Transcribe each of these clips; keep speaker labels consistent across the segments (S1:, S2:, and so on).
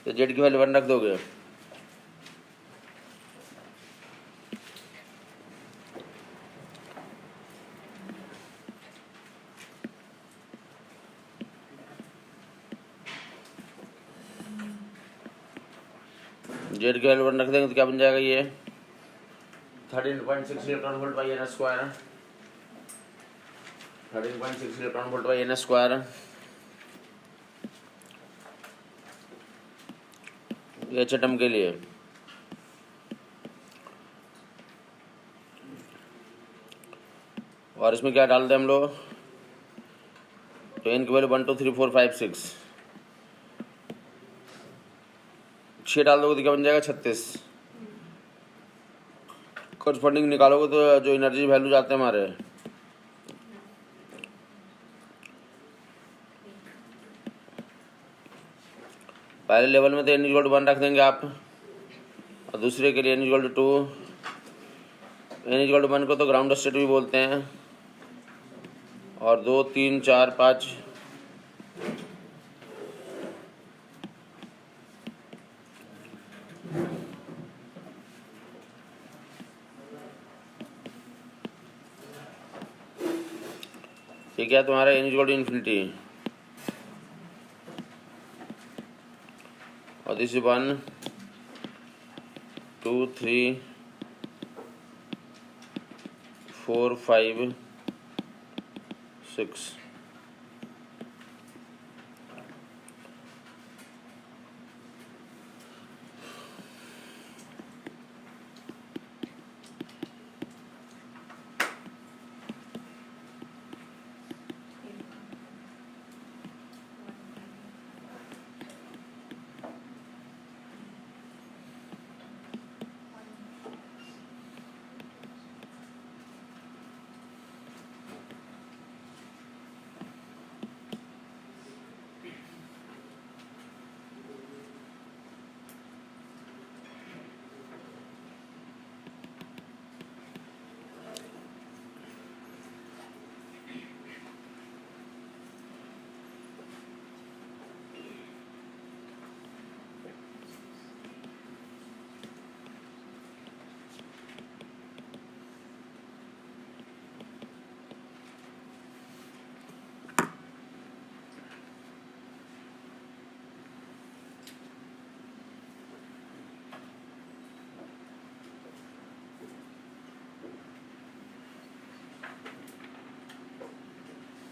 S1: तो जेड की वैल्यू 1 रख दोगे। जेड की वैल्यू 1 रख देंगे तो क्या बन जाएगा ये 13.6 electron volt by n square. 13.6 electron volt by n square H atom के लिए। और इसमें क्या डाल दें हम लोग, तो एन की वैल्यू 1 2 3 4 5 6 6 डाल दोगे तो क्या बन जाएगा 36। करस्पॉन्डिंग निकालोगे तो जो एनर्जी वैल्यू जाते हैं हमारे, पहले लेवल में तो n इक्वल टू 1 रख देंगे आप, और दूसरे के लिए n equal to 2। n equal to 1 को तो ग्राउंड स्टेट भी बोलते हैं, और 2 3 4 5 ये क्या तुम्हारा n इक्वल टू इन्फिनिटी, और दिस इज 1 2 3 4 5 6।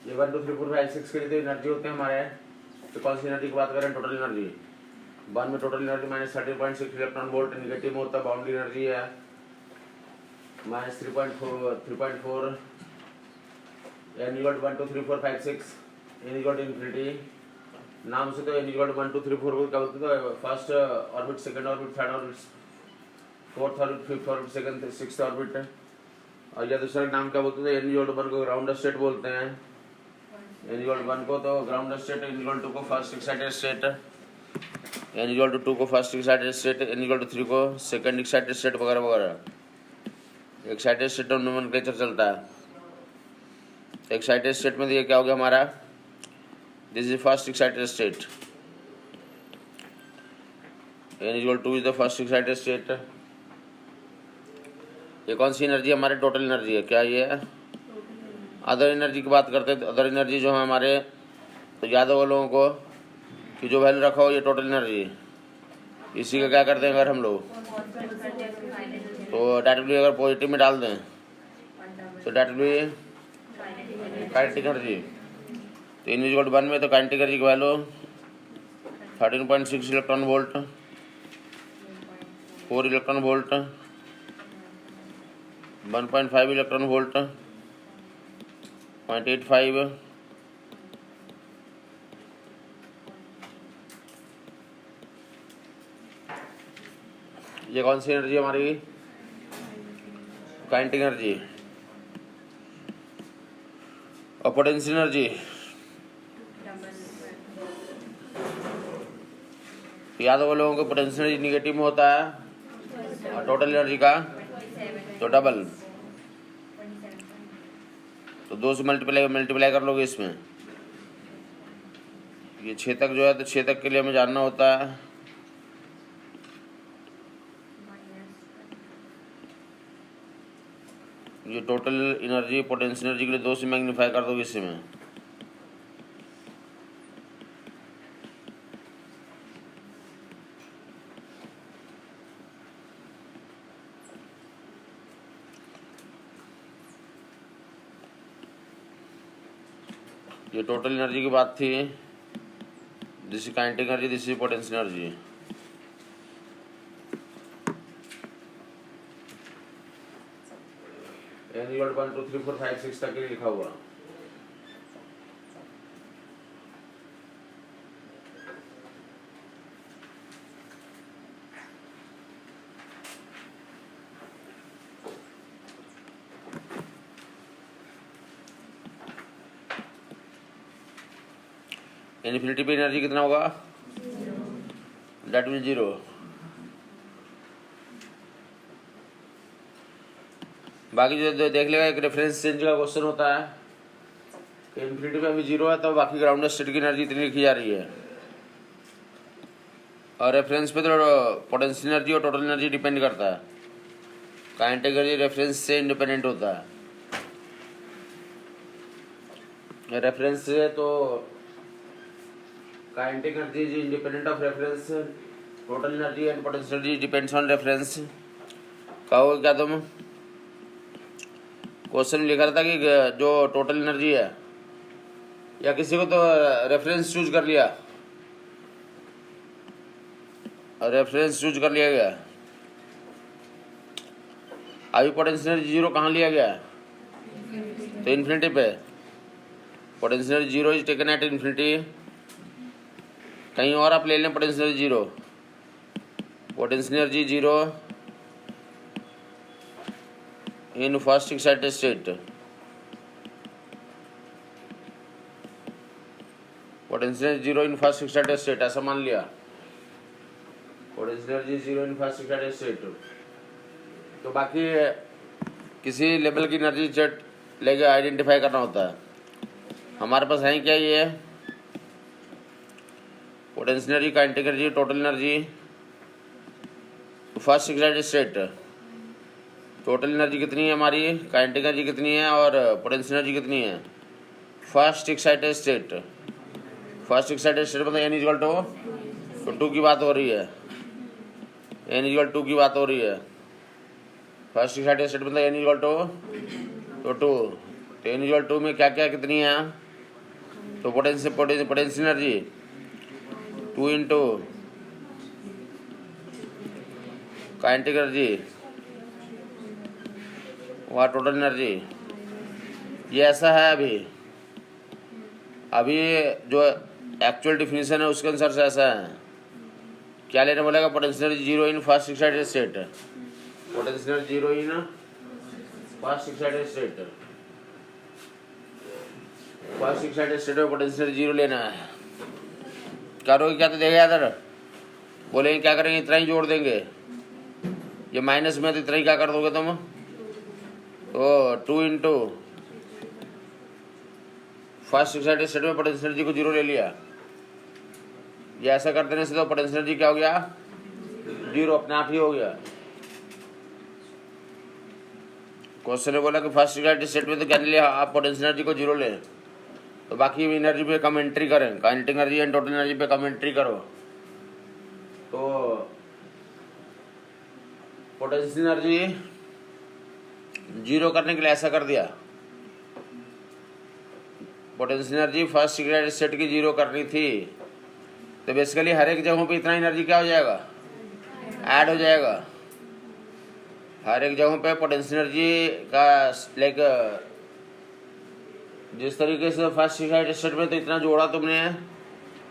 S1: ये 1 2 3 4 5 6 के लिए तो एनर्जी होते हैं हमारे। तो कौन सी एनर्जी की बात करें, टोटल एनर्जी। 1 में total energy minus 13.6 electron volt, negative में होता है बाउंड्री एनर्जी है minus 3.4 n equal to 1 2 3 4 5 6 n equal to infinity. नाम से तो एन इक्वल टू 1 2 3 4 को क्या बोलते हैं, first orbit, second orbit, third orbit, fourth orbit, fifth orbit, second sixth orbit. और या दूसरा नाम क्या बोलते हैं, एन इक्वल टू 1 को ग्राउंड स्टेट बोलते हैं, एन इक्वल टू 1 को तो ground state, n equal to को first excited state, n equal to 2 को first excited state, n equal to 3 को सेकंड एक्साइटेड स्टेट वगैरह वगैरह। एक्साइटेड स्टेट में नोमेनक्लेचर चलता है। एक्साइटेड स्टेट में ये क्या हो गया हमारा, this is first excited state, n equal two is the first excited state. ये कौन सी एनर्जी हमारे, टोटल एनर्जी है। क्या ये है, अदर एनर्जी की बात करते हैं। तो अदर एनर्जी जो है हमारे, तो याद होगा लोगों को कि जो वैल्यू रखा हो ये टोटल एनर्जी, इसी का क्या करते हैं अगर हम लोग, तो डायरेक्टली अगर पॉजिटिव में डाल दें तो डायरेक्टली काइनेटिक एनर्जी। तो इन इक्वल टू 1 में तो काइनेटिक एनर्जी की value 13.6 electron volt, 4 electron volt, 1.5 electron volt, 0.85, ये कौन सी एनर्जी हमारी, काइनेटिक एनर्जी। और पोटेंशियल एनर्जी, याद होगा लोगों को, पोटेंशियल एनर्जी निगेटिव में होता है और टोटल एनर्जी का तो डबल। तो 2 से मल्टीप्लाई कर लोगे इसमें। ये छेदक जो है, तो छेदक के लिए हमें जानना होता है ये टोटल एनर्जी पोटेंशियल एनर्जी के लिए 2 से मैग्नीफाई कर दोगे इससे में। ये टोटल एनर्जी की बात थी। This is kinetic energy, this is potential energy. N equal 1 2 3 4 5 6 तक के लिए लिखा हुआ। इन्फिनिटी पे एनर्जी कितना होगा? That mean 0। बाकी जो देख लेगा, एक रेफरेंस चेंज का क्वेश्चन होता है कि इन्फिनिटी पे अभी 0 है तो बाकी ग्राउंड स्टेट की एनर्जी इतनी लिखी जा रही है, और रेफरेंस पे तो पोटेंशियल एनर्जी और टोटल एनर्जी डिपेंड करता है। काइनेटिक एनर्जी रेफरेंस से इंडिपेंडेंट होता है। रेफरेंस से तो kinetic energy is independent of reference, total energy and potential energy depends on reference. कहोगे क्या तुम? क्वेश्चन में लिखा था कि जो टोटल एनर्जी है, या किसी को तो रेफरेंस चूज कर लिया, रेफरेंस चूज कर लिया गया। अभी पोटेंशियल एनर्जी 0 कहाँ लिया गया? तो इन्फिनिटी पे। Potential energy 0 is taken at infinity. कहीं और आप ले लें potential energy 0, potential energy 0 in first excited state. Potential energy 0 in first excited state, ऐसा मान लिया। Potential energy 0 in first excited state. तो बाकी किसी लेवल की एनर्जी स्टेट लेके आइडेंटिफाई करना होता है। हमारे पास है क्या? ये potential energy, kinetic energy, total energy, first excited state. Total energy कितनी है हमारी, काइनेटिक एनर्जी कितनी है, और पोटेंशियल एनर्जी कितनी है? First excited state. First excited state मतलब n इक्वल टू 2 की बात हो रही है। n इक्वल 2 की बात हो रही है। फर्स्ट एक्साइटेड स्टेट मतलब n इक्वल टू 2। तो n इक्वल 2 में क्या क्या कितनी है? तो potential energy 2 into kinetic energy वहाँ टोटल एनर्जी। ये ऐसा है। अभी जो एक्चुअल डिफिनीशन है उसके अनुसार से ऐसा है। क्या लेने बोलेगा? Potential energy 0 in first excited state. Potential energy 0 in first excited state. First excited state में पोटेंशियल एनर्जी 0 लेना है। करोगे क्या? तो देगा इधर, बोलेंगे क्या करेंगे? इतना ही जोड़ देंगे। ये माइनस में तो इतना ही क्या कर दोगे तुम? तो 2 इंटू फर्स्ट एक्साइटेड स्टेट में पोटेंशियल एनर्जी को 0 ले लिया। ये ऐसा कर देने से तो पोटेंशियल एनर्जी क्या हो गया? 0 अपने आप ही हो गया। क्वेश्चन ने बोला कि फर्स्ट एक्साइटेड स्टेट में तो क्या लिया आप? पोटेंशियल एनर्जी को 0 ले, तो बाकी एनर्जी पे कमेंट्री करें। Kinetic energy and total energy पे कमेंट्री करो। तो पोटेंशियल एनर्जी 0 करने के लिए ऐसा कर दिया। Potential energy first excited state की 0 करनी थी, तो बेसिकली हर एक जगहों पे इतना एनर्जी क्या हो जाएगा? ऐड हो जाएगा। हर एक जगहों पे पोटेंशियल एनर्जी का लाइक जिस तरीके से फर्स्ट एक्साइटेड स्टेट में तो इतना जोड़ा तुमने,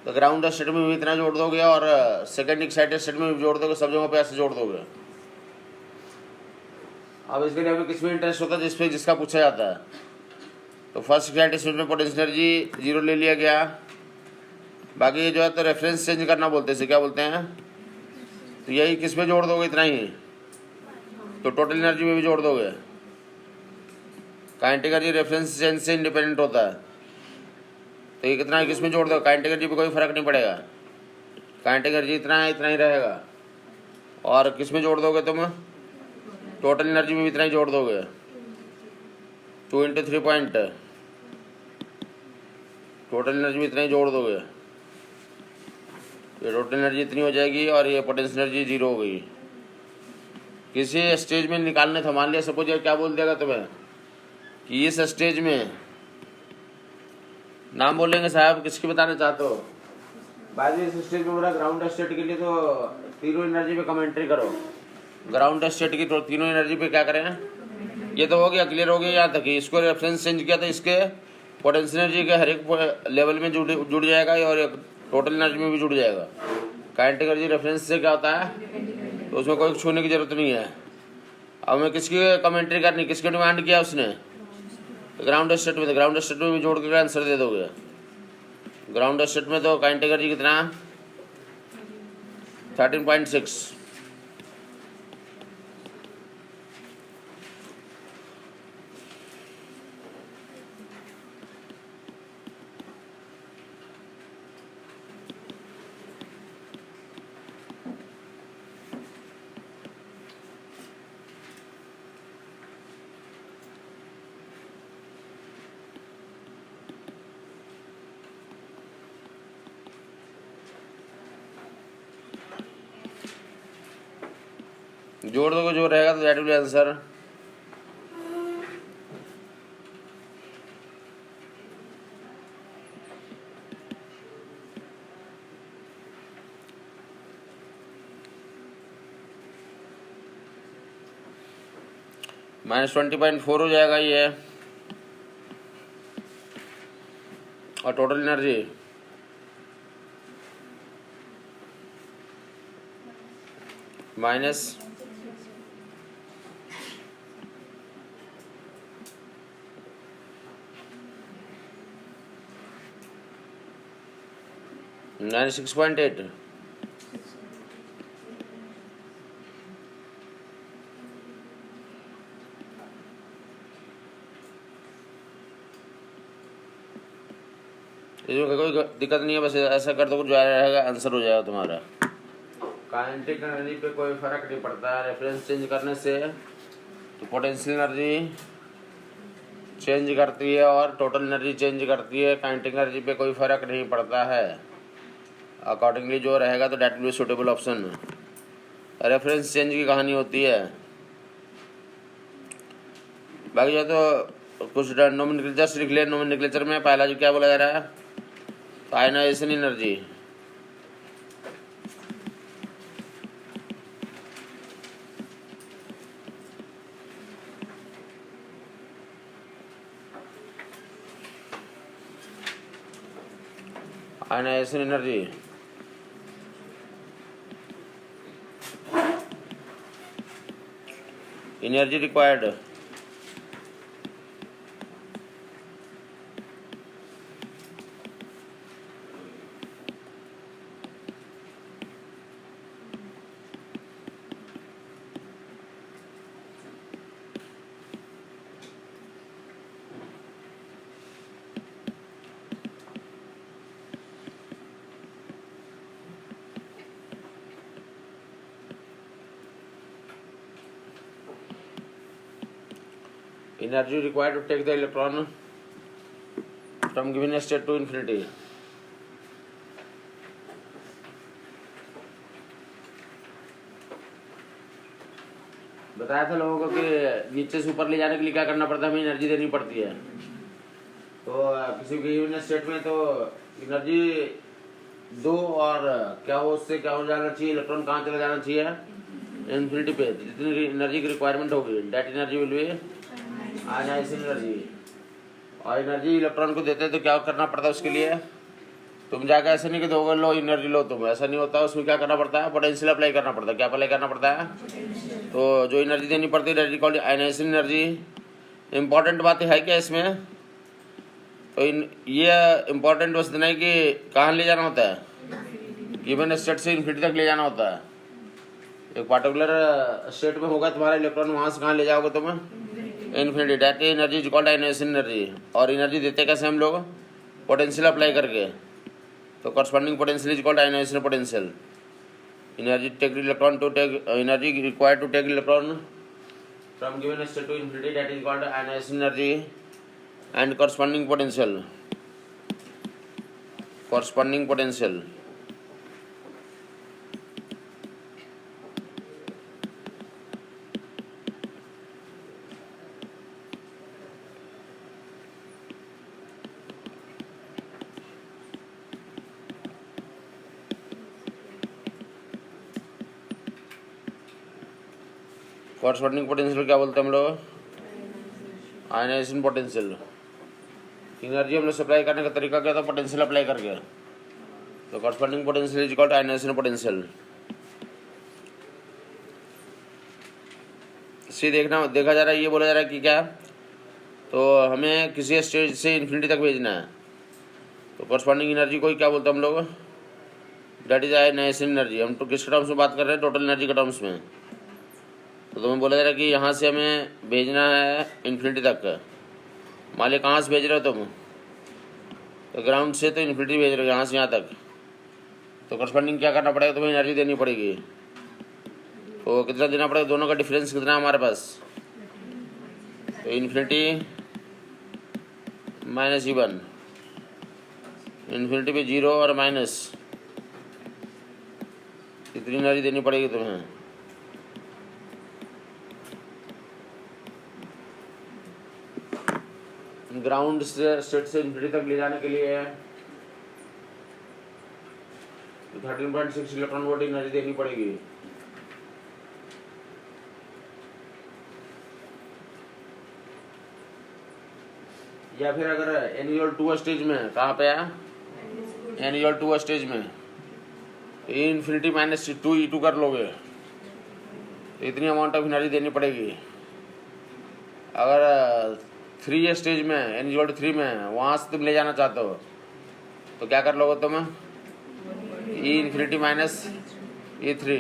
S1: तो ग्राउंड स्टेट में भी इतना जोड़ दोगे, और सेकंड एक्साइटेड स्टेट में भी जोड़ दोगे। सब जगहों पे ऐसे जोड़ दोगे। अब इसके लिए अभी किसमें इंटरेस्ट होता है? जिसका पूछा जाता है। तो फर्स्ट एक्साइटेड स्टेट में पोटेंशियल एनर्जी 0 ले लिया गया। बाकी जो है तो रेफरेंस चेंज करना बोलते हैं, क्या बोलते हैं? तो यही किस में जोड़ दोगे? इतना ही। तो टोटल एनर्जी में भी जोड़ दोगे। काइनेटिक एनर्जी रेफरेंस चेंज से इंडिपेंडेंट होता है, तो ये कितना किस में जोड़ दो? काइनेटिक एनर्जी पे कोई फर्क नहीं पड़ेगा। काइनेटिक एनर्जी इतना है, इतना ही रहेगा। और किस में जोड़ दोगे तुम? टोटल एनर्जी में भी इतना ही जोड़ दोगे। 2 × 3 पॉइंट, टोटल एनर्जी में इतना ही जोड़ दोगे, ये टोटल एनर्जी इतनी हो जाएगी और ये पोटेंशियल एनर्जी 0 हो गई। किसी स्टेज में निकालने था, मान लिया सपोज क्या बोल देगा तुम्हें कि इस स्टेज में, नाम बोलेंगे साहब किसकी बताना चाहते हो, बाद में इस स्टेज में बोला ग्राउंड स्टेट के लिए तो तीनों एनर्जी पे कमेंट्री करो। ग्राउंड स्टेट की तो तीनों एनर्जी पे क्या करें, ये तो हो गया, क्लियर हो गया यहाँ तक। इसको रेफरेंस चेंज किया तो इसके पोटेंशियल एनर्जी के हर एक लेवल में जुड़ जाएगा और टोटल एनर्जी में भी जुड़ जाएगा। काइनेटिक एनर्जी रेफरेंस से क्या होता है, तो उसमें कोई छूने की जरूरत नहीं है। अब मैं किसकी कमेंट्री करनी, किसकी डिमांड किया उसने, ग्राउंड स्टेट में, तो ग्राउंड स्टेट में भी जोड़ के आंसर दे दोगे। ग्राउंड स्टेट में तो काइनेटिक एनर्जी कितना, 13.6। जोड़ दोगे जो रहेगा तो दैट विल आंसर। -20.4 हो जाएगा ये, और टोटल एनर्जी माइनस -6.8। इसमें कोई दिक्कत नहीं है, बस ऐसा कर दो जो रहेगा आंसर हो जाएगा तुम्हारा। काइनेटिक एनर्जी पे कोई फर्क नहीं पड़ता है रेफरेंस चेंज करने से, तो पोटेंशियल एनर्जी चेंज करती है और टोटल एनर्जी चेंज करती है। काइनेटिक एनर्जी पे कोई फर्क नहीं पड़ता है, अकॉर्डिंगली जो रहेगा तो that will be suitable option. Reference change की कहानी होती है, बाकी जो तो कुछ नोमेनक्लेचर लिख ले। नोमेनक्लेचर में पहला जो क्या बोला जा रहा है, ionisation energy, ionisation energy energy required energy required to take the electron from given state to infinity। बताया था लोगों को कि नीचे से ऊपर ले जाने के लिए क्या करना पड़ता है, हमें एनर्जी देनी पड़ती है। तो किसी गिवन स्टेट में तो एनर्जी दो और क्या हो, उससे क्या हो जाना चाहिए, इलेक्ट्रॉन कहाँ चला जाना चाहिए, इन्फिनिटी पे। जितनी एनर्जी की रिक्वायरमेंट होगी that energy will be ionization energy. और एनर्जी इलेक्ट्रॉन को देते हैं तो क्या करना पड़ता है उसके लिए, तुम जाकर ऐसे नहीं कि दोगे लो एनर्जी लो, तुम ऐसा नहीं होता। उसमें क्या करना पड़ता है, पोटेंशियल अप्लाई करना पड़ता है। क्या अप्लाई करना पड़ता है, तो जो एनर्जी देनी पड़ती है that is called ionization energy. Important बात है क्या इसमें, तो ये इम्पोर्टेंट बस इतना है कि कहाँ ले जाना होता है, गिवन स्टेट से इन्फिनिटी तक ले जाना होता है। एक पार्टिकुलर स्टेट में होगा तुम्हारा इलेक्ट्रॉन, वहाँ से कहाँ ले जाओगे तुम, infinity. That energy is called ionization energy. और एनर्जी देते कैसे हम लोग, पोटेंशियल अप्लाई करके, तो corresponding potential is called ionization potential. Energy take electron to take, energy required to take electron from given state to infinity, that is called ionization energy and corresponding potential. Corresponding potential. Corresponding potential क्या बोलते हैं हम लोग? Ionization potential. Energy हम लोग supply करने का तरीका क्या था? पोटेंशियल अप्लाई करके। तो corresponding potential is equal to ionization potential. इसे देखा जा रहा है, ये बोला जा रहा है कि क्या, तो हमें किसी स्टेज से इन्फिनिटी तक भेजना है। तो कॉरस्पॉन्डिंग एनर्जी को क्या बोलते हैं हम लोग? That is ionization energy. हम तो किसके टर्म्स में बात कर रहे हैं? टोटल एनर्जी के टर्म्स में। तो तुम्हें बोला जा रहा है कि यहाँ से हमें भेजना है इन्फिनिटी तक। मान ली कहाँ से भेज रहे हो तुम? तो ग्राउंड से तो इन्फिनिटी भेज रहे हो, यहाँ से यहाँ तक। तो करस्पॉन्डिंग क्या करना पड़ेगा? तुम्हें एनर्जी देनी पड़ेगी। तो कितना देना पड़ेगा? दोनों का डिफरेंस कितना है हमारे पास? तो इन्फिनिटी माइनस E1, इन्फिनिटी पे 0 और माइनस, कितनी एनर्जी देनी पड़ेगी तुम्हें? ग्राउंड से स्टेट से इन्फिनिटी तक ले जाने के लिए 13.6 इलेक्ट्रॉन वोल्ट एनर्जी देनी पड़ेगी। या फिर अगर N=2 स्टेज में, कहाँ पे है? N=2 स्टेज में इन्फिनिटी माइनस 2E2 कर लोगे तो इतनी अमाउंट ऑफ एनर्जी देनी पड़ेगी। अगर 3 स्टेज में, N=3 में, वहाँ से तुम ले जाना चाहते हो तो क्या कर लोगे तुम? E∞ माइनस E3,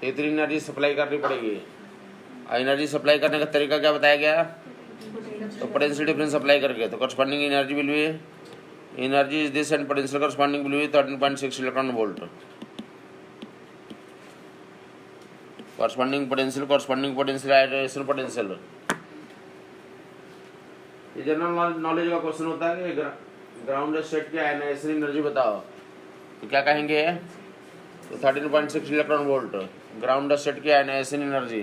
S1: इतनी एनर्जी सप्लाई करनी पड़ेगी। एनर्जी सप्लाई करने का तरीका क्या बताया गया? तो पोटेंशियल डिफरेंस अप्लाई करके। तो corresponding energy will be, energy is this and potential corresponding will be 13.6 electron volt. Corresponding potential ionization potential. ये जनरल नॉलेज का क्वेश्चन होता है कि ग्राउंड स्टेट की आयनाइजेशन एनर्जी बताओ, तो क्या कहेंगे? तो 13.6 इलेक्ट्रॉन वोल्ट ग्राउंड स्टेट की आयनाइजेशन एनर्जी।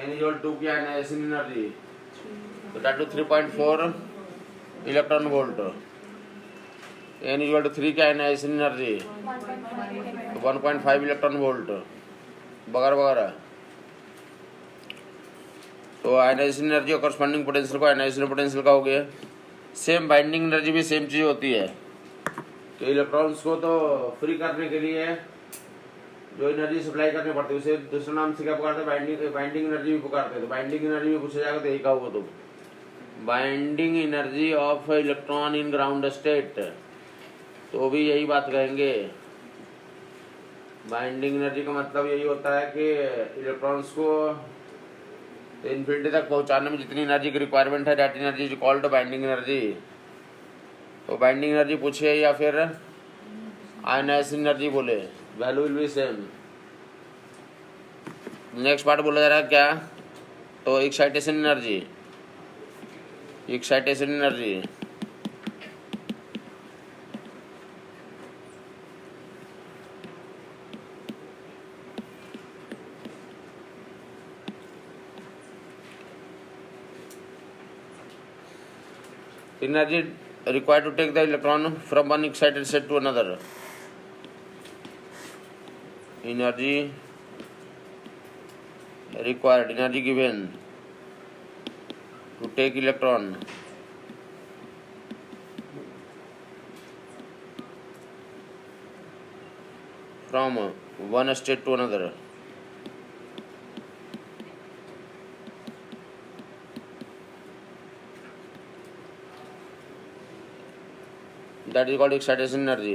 S1: N=2 की आयनाइजेशन एनर्जी तो that to 3.4 electron volt. N=3 की आयनाइजेशन एनर्जी तो 1.5 इलेक्ट्रॉन वोल्ट वगैरह वगैरह। तो आयनाइजेशन एनर्जी और करस्पॉन्डिंग पोटेंशियल को आयनाइजेशन पोटेंशियल का हो गया। सेम बाइंडिंग एनर्जी भी सेम चीज़ होती है। तो इलेक्ट्रॉन्स को तो फ्री करने के लिए जो एनर्जी सप्लाई करनी पड़ती है उसे दूसरे नाम से क्या पुकारते हैं? बाइंडिंग एनर्जी भी पुकारते हैं। तो बाइंडिंग एनर्जी में पूछा जाएगा तो यही कहोगे तुम, binding energy of electron in ground state. तो भी यही बात कहेंगे। बाइंडिंग एनर्जी का मतलब यही होता है कि इलेक्ट्रॉन्स को इन्फिनिटी तक पहुंचाने में जितनी एनर्जी की रिक्वायरमेंट है, that energy is called binding energy. तो बाइंडिंग एनर्जी पूछे या फिर आयनाइजेशन एनर्जी बोले, value will be same. Next part बोला जा रहा है क्या? तो excitation energy. Excitation energy energy required to take the electron from one excited state to another. Energy required, energy given to take electron from one state to another. That is called excitation energy.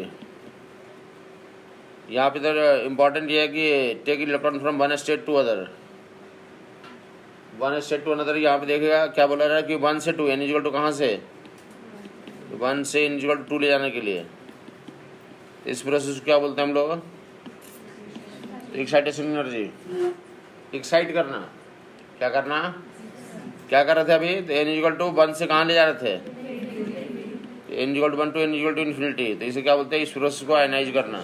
S1: यहाँ पे तो important ये है कि take electron from one state to other. One state to another यहाँ पे देखेगा क्या बोला रहा है कि 1 से 2 N=2 कहाँ से? 1 से N=2 ले जाने के लिए इस प्रोसेस को क्या बोलते हैं हम लोग? Excitation energy. एक्साइट करना। क्या करना, क्या कर रहे थे अभी? तो n इक्वल टू 1 से कहाँ ले जा रहे थे? n equal to 1 to n equal to infinity. तो इसे क्या बोलते हैं? इस प्रोसेस को आयनाइज करना।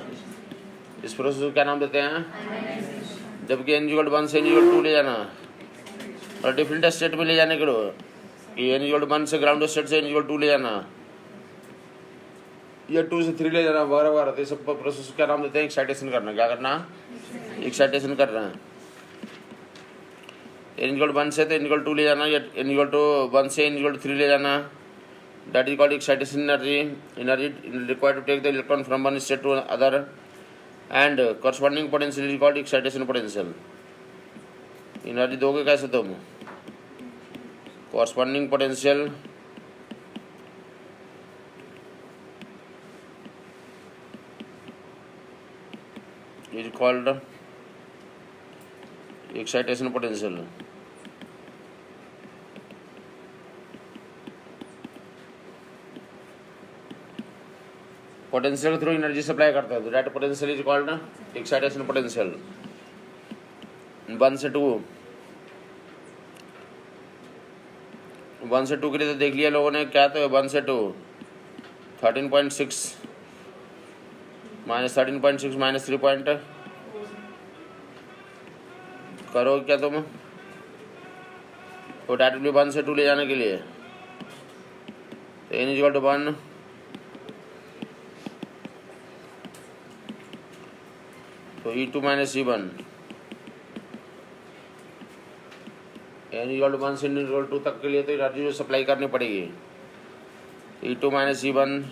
S1: इस प्रोसेस को क्या नाम देते हैं? जबकि n इक्वल टू 1 से n इक्वल टू ले जाना और डिफरेंट स्टेट में ले जाने के लिए n इक्वल टू 1 से ग्राउंड स्टेट से n इक्वल टू ले जाना या 2 से 3 ले जाना बार तो सब प्रोसेस को क्या नाम देते हैं? एक्साइटेशन करना। क्या करना? एक्साइटेशन कर रहे हैं। n इक्वल टू 1 से तो n इक्वल टू ले जाना या n इक्वल टू 1 से n इक्वल टू 3 ले जाना। That is called excitation energy. Energy required to take the electron from one state to other and corresponding potential is called excitation potential. Energy दोगे कैसे तुम? Corresponding potential is called excitation potential. Potential के through energy supply करता है तो that potential is called excitation potential. 1 से 2 के लिए तो देख लिया लोगों ने। क्या तो 1 से 2 13.6 माइनस 13.6 माइनस 3 पॉइंट करो क्या तुम? तो डायरेक्टली 1 से 2 ले जाने के लिए तो n इक्वल टू 1 तो E2 minus E1 n equal to 1 से n इक्वल टू तक के लिए तो एनर्जी सप्लाई करनी पड़ेगी। E2 minus E1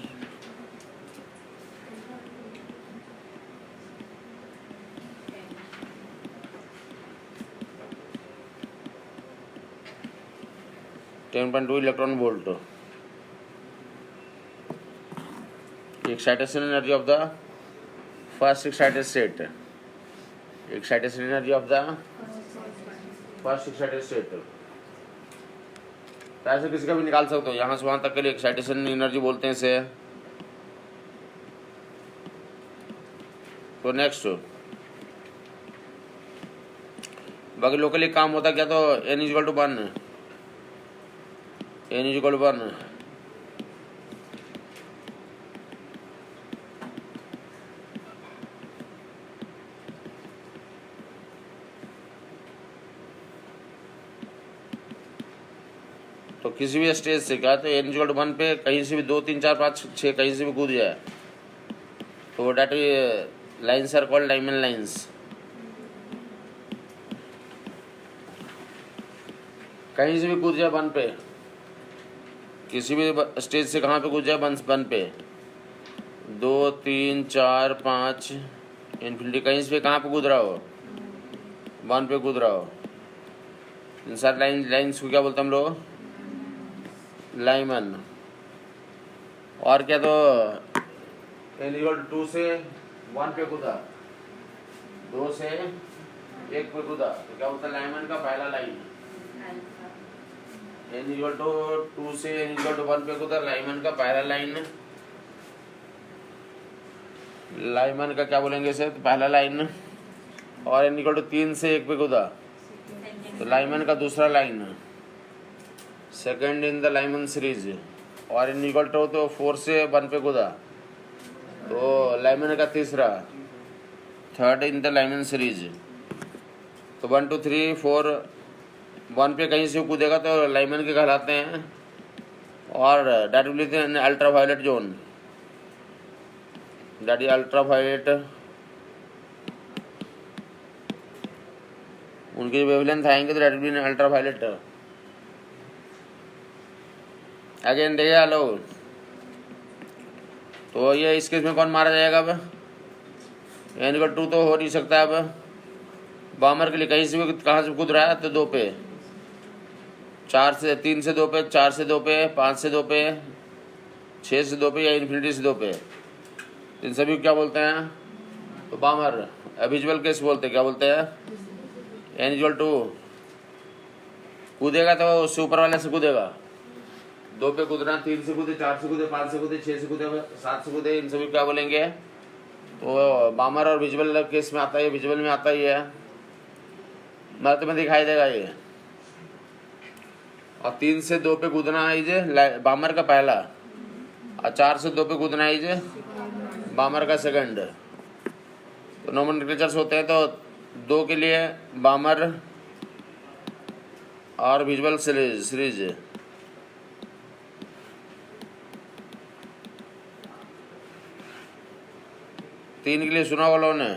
S1: 10.2 electron volt. Excitation energy of the first excited state. Excitation energy of the first excited state. ऐसे किसी का भी निकाल सकते हो। यहाँ से वहाँ तक के लिए एक्साइटेशन एनर्जी बोलते हैं इसे। तो नेक्स्ट बाकी लोकली काम होता क्या? तो n equal to 1 n equal to 1 तो किसी भी स्टेज से क्या तो n इक्वल टू 1 पे कहीं से भी 2 3 4 5 6 कहीं से भी कूद जाए तो that lines are called Lyman lines. कहीं से भी कूद जाए 1 पे, किसी भी स्टेज से कहाँ पे कूद जाए 1 पे 2 3 4 5 इन्फिनिटी कहीं से कहाँ पे कूद रहा हो 1 पे कूद रहा हो। इन सारे लाइन्स को क्या बोलते हैं हम लोग? लाइमन। और क्या तो n इक्वल टू 2 से 1 पे कूदा 2 से 1 पे कूदा तो क्या बोलता है? लाइमन का पहला लाइन। n इक्वल टू 2 से n इक्वल टू 1 पे कूदा लाइमन का पहला लाइन। लाइमन का क्या बोलेंगे इसे? तो पहला लाइन। और n इक्वल टू 3 से 1 पे कूदा तो लाइमन का दूसरा line, second in the Lyman series. और n इक्वल टू तो 4 से 1 पे कूदा तो लाइमन का तीसरा, third in the Lyman series. तो 1 2 3 4 1 पे कहीं से कूदेगा तो लाइमन के कहलाते हैं। और that will be in ultra violet zone, that is ultra violet. उनकी वेवलेंथ आएंगे तो that will be in ultra violet. Again देखिए लोग, तो ये इस केस में कौन मारा जाएगा? अब n इक्वल 2 तो हो नहीं सकता। अब बॉमर के लिए कहीं से भी कहाँ से कूद रहा है तो 2 पे, 4 से 3 से 2 पे, 4 से 2 पे, 5 से 2 पे, 6 से 2 पे या इन्फिनिटी से 2 पे। इन सभी को क्या बोलते हैं? तो बॉमर। विजुअल केस बोलते हैं। क्या बोलते हैं? n इक्वल टू कूदेगा तो उससे ऊपर वाले से कूदेगा 2 पे कूदना, 3 से कूदे, 4 से कूदे, 5 से कूदे, 6 से कूदे, 7 से कूदे। इन सभी क्या बोलेंगे? तो बॉमर और विजुअल केस में आता है, विजुअल में आता ही है। मत में दिखाई देगा ये। और 3 से 2 पे कूदना है इजे बामर का पहला, और 4 से 2 पे कूदना है इजे बामर का सेकंड। तो नोमेनक्लेचर्स होते हैं तो 2 के लिए बामर और विजुअल सीरीज। तीन के लिए सुना वालों ने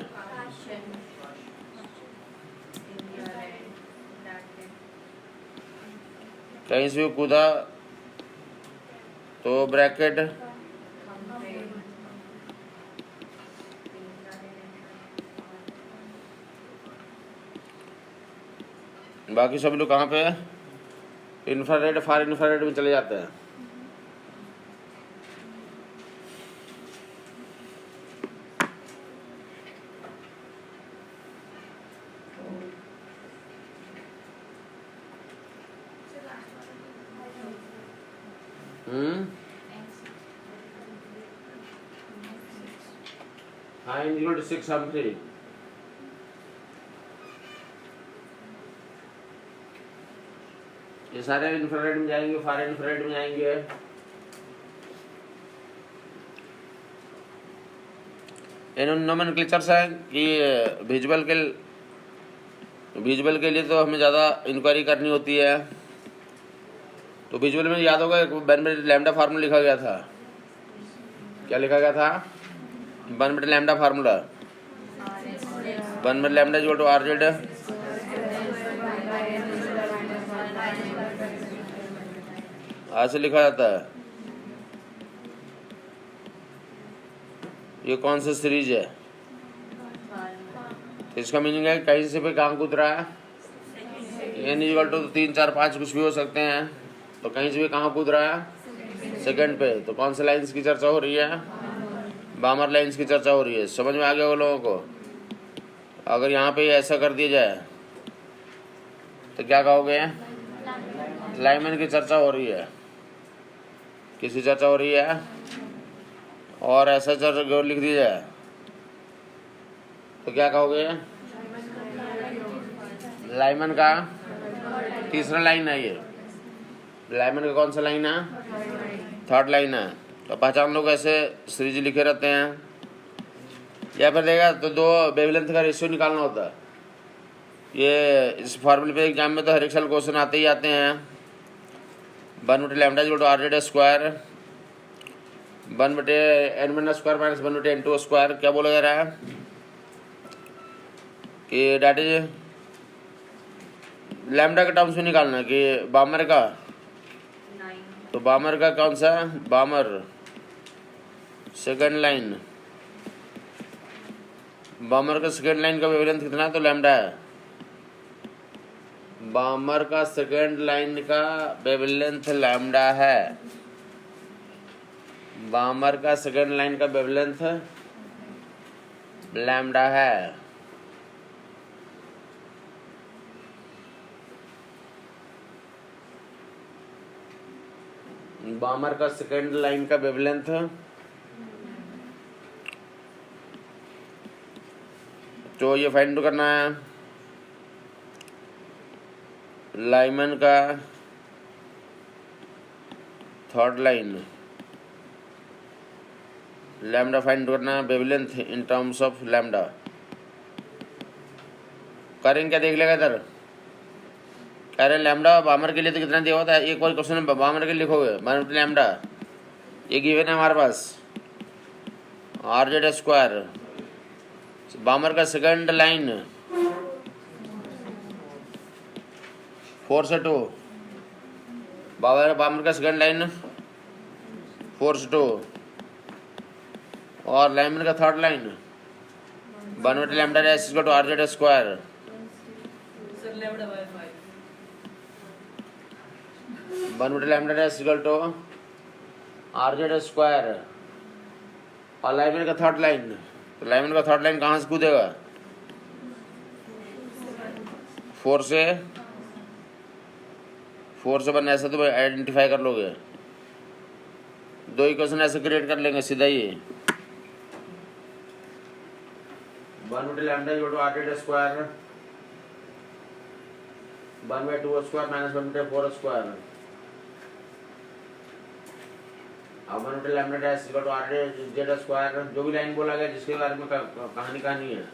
S1: कहीं से भी कूदा तो ब्रैकेट, बाकी सब लोग कहाँ पे इंफ्रारेड फार इंफ्रारेड में चले जाते हैं। हाँ, इंक्लूड 6 हम 3। ये सारे इंफ्रारेड में जाएंगे, फार इंफ्रारेड में जाएंगे। इन नोमेनक्लेचर्स हैं कि विजुअल के लिए तो हमें ज़्यादा इंक्वायरी करनी होती है। तो विजुअल में याद होगा बर्नौली लैम्डा फार्मूला लिखा गया था। क्या लिखा गया था? Bernoulli lambda formula, Bernoulli lambda equal to RZ ऐसे लिखा जाता है। ये कौन सा सीरीज है? तो इसका मीनिंग है कहीं से भी कहाँ कूद रहा है, n इक्वल टू 3 4 5 कुछ भी हो सकते हैं। तो कहीं से भी कहाँ कूद रहा है? सेकंड पे। तो कौन से लाइंस की चर्चा हो रही है? बामर लाइंस की चर्चा हो रही है। समझ में आ गया वो लोगों को? अगर यहाँ पे ऐसा कर दिया जाए तो क्या कहोगे? लाइमन की चर्चा हो रही है। किसकी चर्चा हो रही है? और ऐसा चर्चा लिख दिया जाए तो क्या कहोगे? लाइमन का तीसरा लाइन है ये। लाइमन का कौन सा लाइन है? थर्ड लाइन है। तो पहचान लोग ऐसे सीरीज लिखे रहते हैं। या फिर देगा तो 2 वेवलेंथ का रेशियो निकालना होता है। ये इस फॉर्मूले पे एग्जाम में तो हर एक साल क्वेश्चन आते ही आते हैं। 1/λ equal to RZ square 1/n square minus 1/n2 square. क्या बोला जा रहा है कि डैट इज लैम्डा के टर्म्स में निकालना है कि बामर का। तो बामर का कौन सा? बामर सेकंड लाइन, बामर का सेकंड लाइन का वेवलेंथ कितना है? तो लैम्डा है। बामर का सेकंड लाइन का वेवलेंथ लैम्डा है। बामर का सेकंड लाइन का वेवलेंथ लैम्डा है। बामर का सेकंड लाइन का वेवलेंथ तो ये फाइंड करना है। लाइमन का थर्ड लाइन लैम्डा फाइंड करना है, wavelength in terms of lambda. करेंगे क्या? देख लेगा इधर। कह रहे लैम्डा बामर के लिए तो कितना दिया होता है? एक और क्वेश्चन में बामर के लिए लिखोगे बर्नौली लैम्डा, ये गिवन है हमारे पास RZ स्क्वायर। बामर का सेकंड लाइन 4 से 2, बामर का सेकंड लाइन 4 से 2 और लाइमन का third line 1/λ dash equal to RZ square. 1/λ dash equal to RZ square और लाइमन का थर्ड लाइन। तो लाइमन का थर्ड लाइन कहाँ से कूदेगा? 4 से बन ऐसा तो आइडेंटिफाई कर लोगे। 2 इक्वेशन ऐसे क्रिएट कर लेंगे सीधा ही। 1/λ equal to RZ square 1/2² minus 1/4²। अब 1/λ डैश इक्वल टू r/z², जो भी लाइन बोला गया जिसके बारे में कहानी है।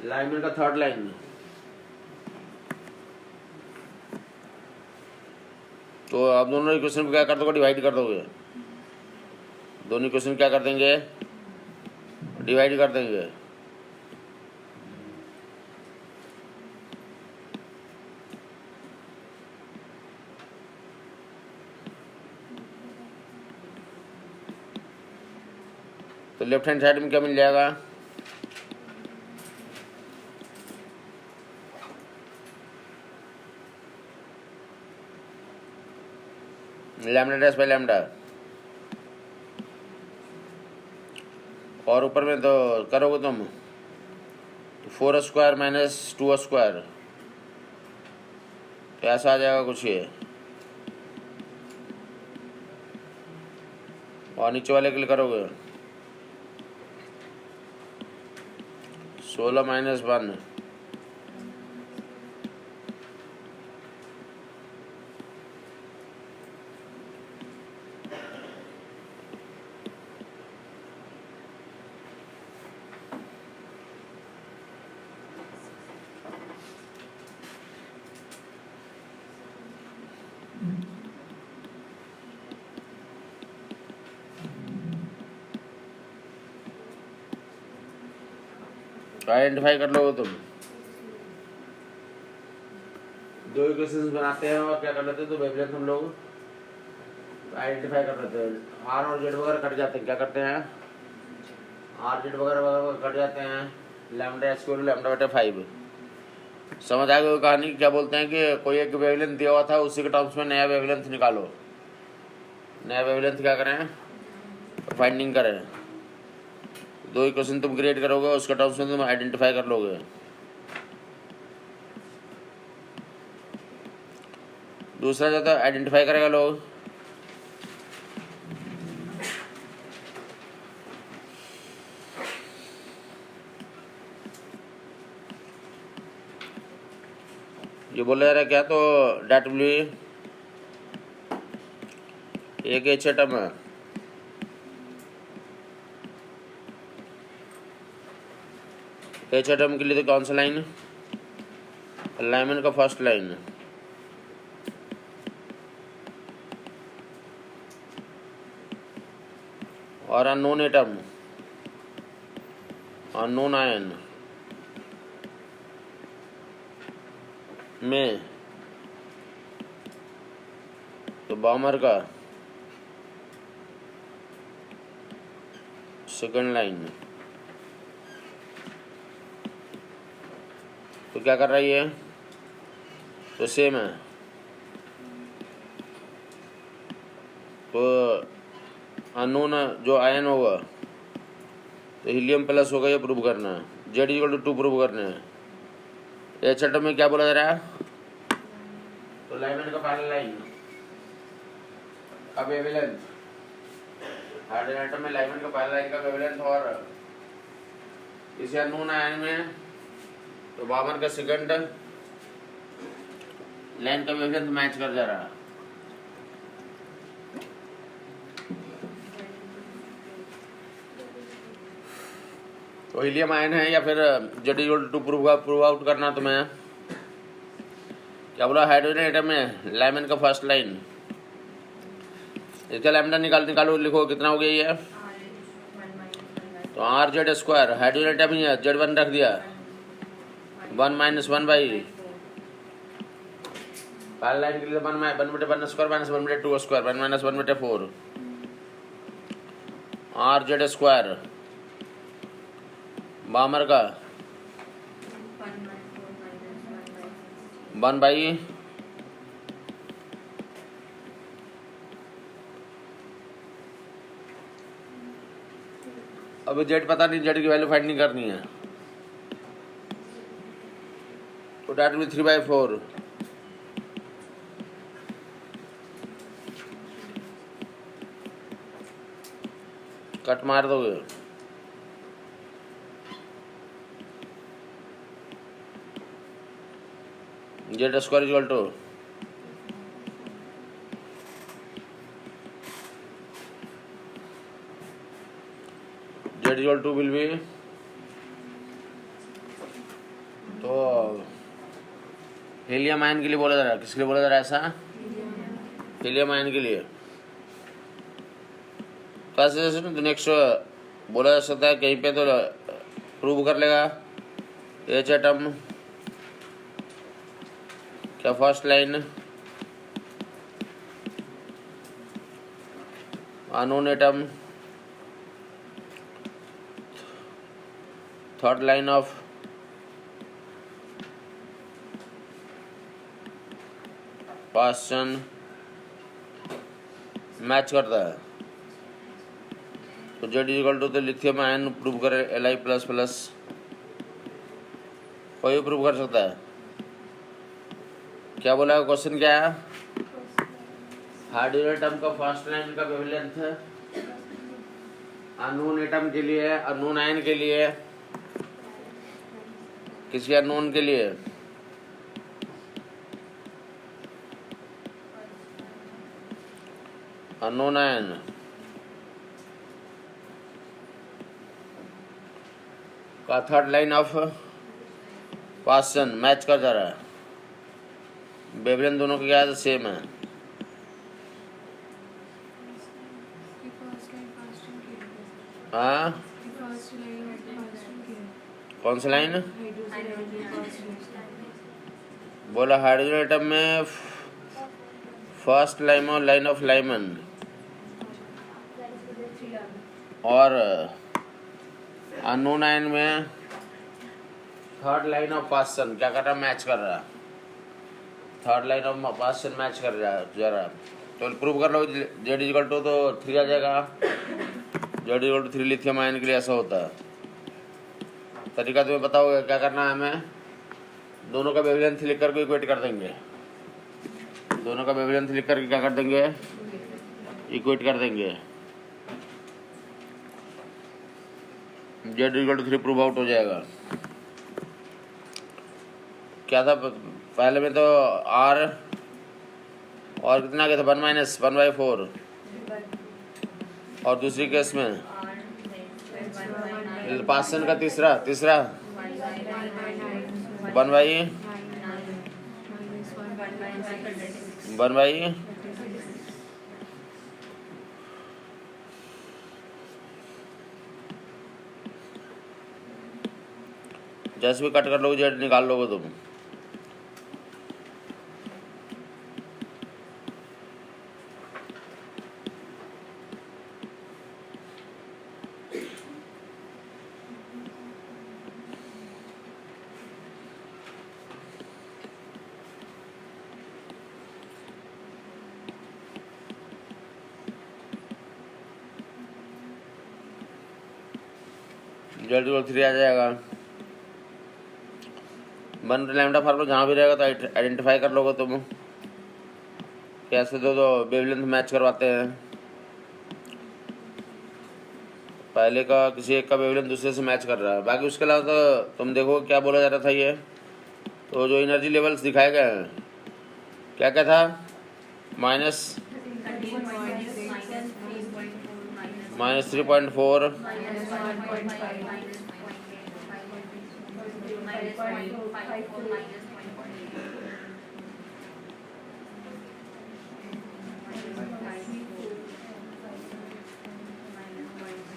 S1: लाइन का थर्ड लाइन, तो आप दोनों इक्वेशन को क्या कर दोगे, डिवाइड कर दोगे। दोनों इक्वेशन क्या कर देंगे, डिवाइड कर देंगे। तो लेफ्ट हैंड साइड में क्या मिल जाएगा, लैम्डा डैश बाई लैम्डा, और ऊपर में तो करोगे तुम 4² माइनस 2², तो ऐसा आ जाएगा कुछ ये। और नीचे वाले के लिए करोगे 16 माइनस 1, आइडेंटिफाई कर लोगे तुम। दो इक्वेशंस बनाते हैं और क्या कर लेते हैं, तो वेवलेंथ हम लोग आइडेंटिफाई कर लेते हैं। आर और जेड वगैरह कट जाते हैं, क्या करते हैं, आर जेड वगैरह कट जाते हैं, लैम्डा स्क्वायर लैम्डा बटे 5। समझ आ गई कहानी। क्या बोलते हैं कि कोई एक वेवलेंथ दिया हुआ था, उसी के टर्म्स में नया वेवलेंथ निकालो। नया वेवलेंथ क्या करें, फाइंडिंग करें। दो इक्वेशन तुम क्रिएट करोगे, उसके टर्म्स में तुम आइडेंटिफाई कर लोगे। दूसरा जाता है आइडेंटिफाई करेगा लोग, ये बोला जा रहा है क्या, तो डेट ब्लू एक एच एटम है, एच एटम के लिए तो कौन सा लाइन, अलाइनमेंट का फर्स्ट लाइन, और अननोन एटम, अननोन आयन में तो बॉमर का सेकंड लाइन। तो क्या कर रही है, तो सेम है। तो अननोन जो आयन होगा, तो हीलियम प्लस होगा, ये प्रूव करना है। Z=2 प्रूव करना है। एच एटम में क्या बोला जा रहा है, तो लाइमेंट का पहला लाइन का वेवलेंथ, हाइड्रोजन एटम में लाइमेंट का पहला लाइन का वेवलेंथ, और इसे अननोन आयन में तो बॉमर का सेकंड लाइन का वेवलेंथ मैच कर जा रहा है। तो हीलियम आयन है या फिर Z=2 प्रूव आउट करना तुम्हें। क्या बोला, हाइड्रोजन एटम में लाइमेंट का फर्स्ट लाइन, इसका लैम्डा निकालो, लिखो कितना हो गया ये, तो R/Z², हाइड्रोजन एटम ही है, Z1 रख दिया, 1 - 1/, पहला लाइन के लिए 1/1² माइनस 1/2², 1 - 1/4, R/Z², बॉमर का 1/, अभी जेड पता नहीं, जेड की वैल्यू फाइंड नहीं करनी है, तो डेट विल 3/4, कट मार दोगे। Z square is equal to Z equal to will be, तो हीलियम आयन के लिए बोला जा रहा है, किसके लिए बोला जा रहा है ऐसा? हीलियम आयन के लिए। तो ऐसे जैसे नेक्स्ट बोला जा सकता है कहीं पे, तो प्रूव कर लेगा एच एटम क्या first line unknown atom third line of Paschen match करता है। तो जेड इक्वल टू तो लिथियम आयन प्रूव करे Li प्लस प्लस, कोई प्रूव कर सकता है। क्या बोला क्वेश्चन क्या है? हाइड्रोजन एटम का फर्स्ट लाइन का वेवलेंथ है अननोन एटम के लिए, अननोन आयन के लिए, किसी अननोन के लिए अननोन आयन का third line of Paschen match कर जा रहा है। वेवलेंथ दोनों के क्या है? सेम है। हाँ, कौन सा लाइन बोला? हाइड्रोजन एटम में फर्स्ट लाइन ऑफ लाइमन और अननोन आयन में थर्ड लाइन ऑफ पास्टन क्या कर रहा? मैच कर रहा। Third line of Paschen match कर रहा है जरा। तो प्रूव कर लो जेड इक्वल टू, तो 3 आ जाएगा। Z equal to 3 lithium ion के लिए ऐसा होता है। तरीका तुम्हें बताओगे क्या करना है? हमें दोनों का वेवलेंथ लिख करके इक्वेट कर देंगे। दोनों का वेवलेंथ लिख करके क्या कर देंगे? इक्वेट कर देंगे। Z equal to 3 prove out हो जाएगा। क्या था पहले में? तो आर और कितना आ गया था? 1 माइनस 1/4। और दूसरी केस में पास्टन का तीसरा 1/1 जैसे भी कट कर लोगे जेड निकाल लोगे तुम। जेड इक्वल 3 आ जाएगा। 1 लैम्डा फार्मूला जहाँ भी रहेगा तो आइडेंटिफाई कर लोगे तुम। कैसे दो वेवलेंथ मैच करवाते हैं। पहले का किसी एक का वेवलेंथ दूसरे से मैच कर रहा है। बाकी उसके अलावा तो तुम देखो क्या बोला जा रहा था ये। तो जो एनर्जी लेवल्स दिखाए गए हैं क्या क्या था? -3.4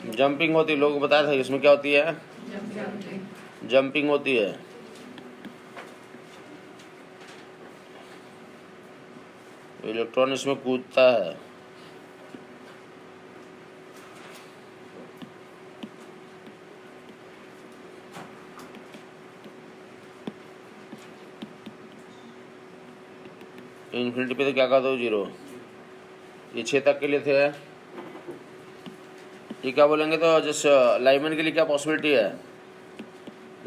S1: जंपिंग होती है। लोगों को बताया था इसमें क्या होती है? जंपिंग होती है। इलेक्ट्रॉन इसमें कूदता है। इन्फिनिटी पे तो क्या कर दो? 0। ये 6 तक के लिए थे। ये क्या बोलेंगे? तो जस्ट लाइमन के लिए क्या पॉसिबिलिटी है?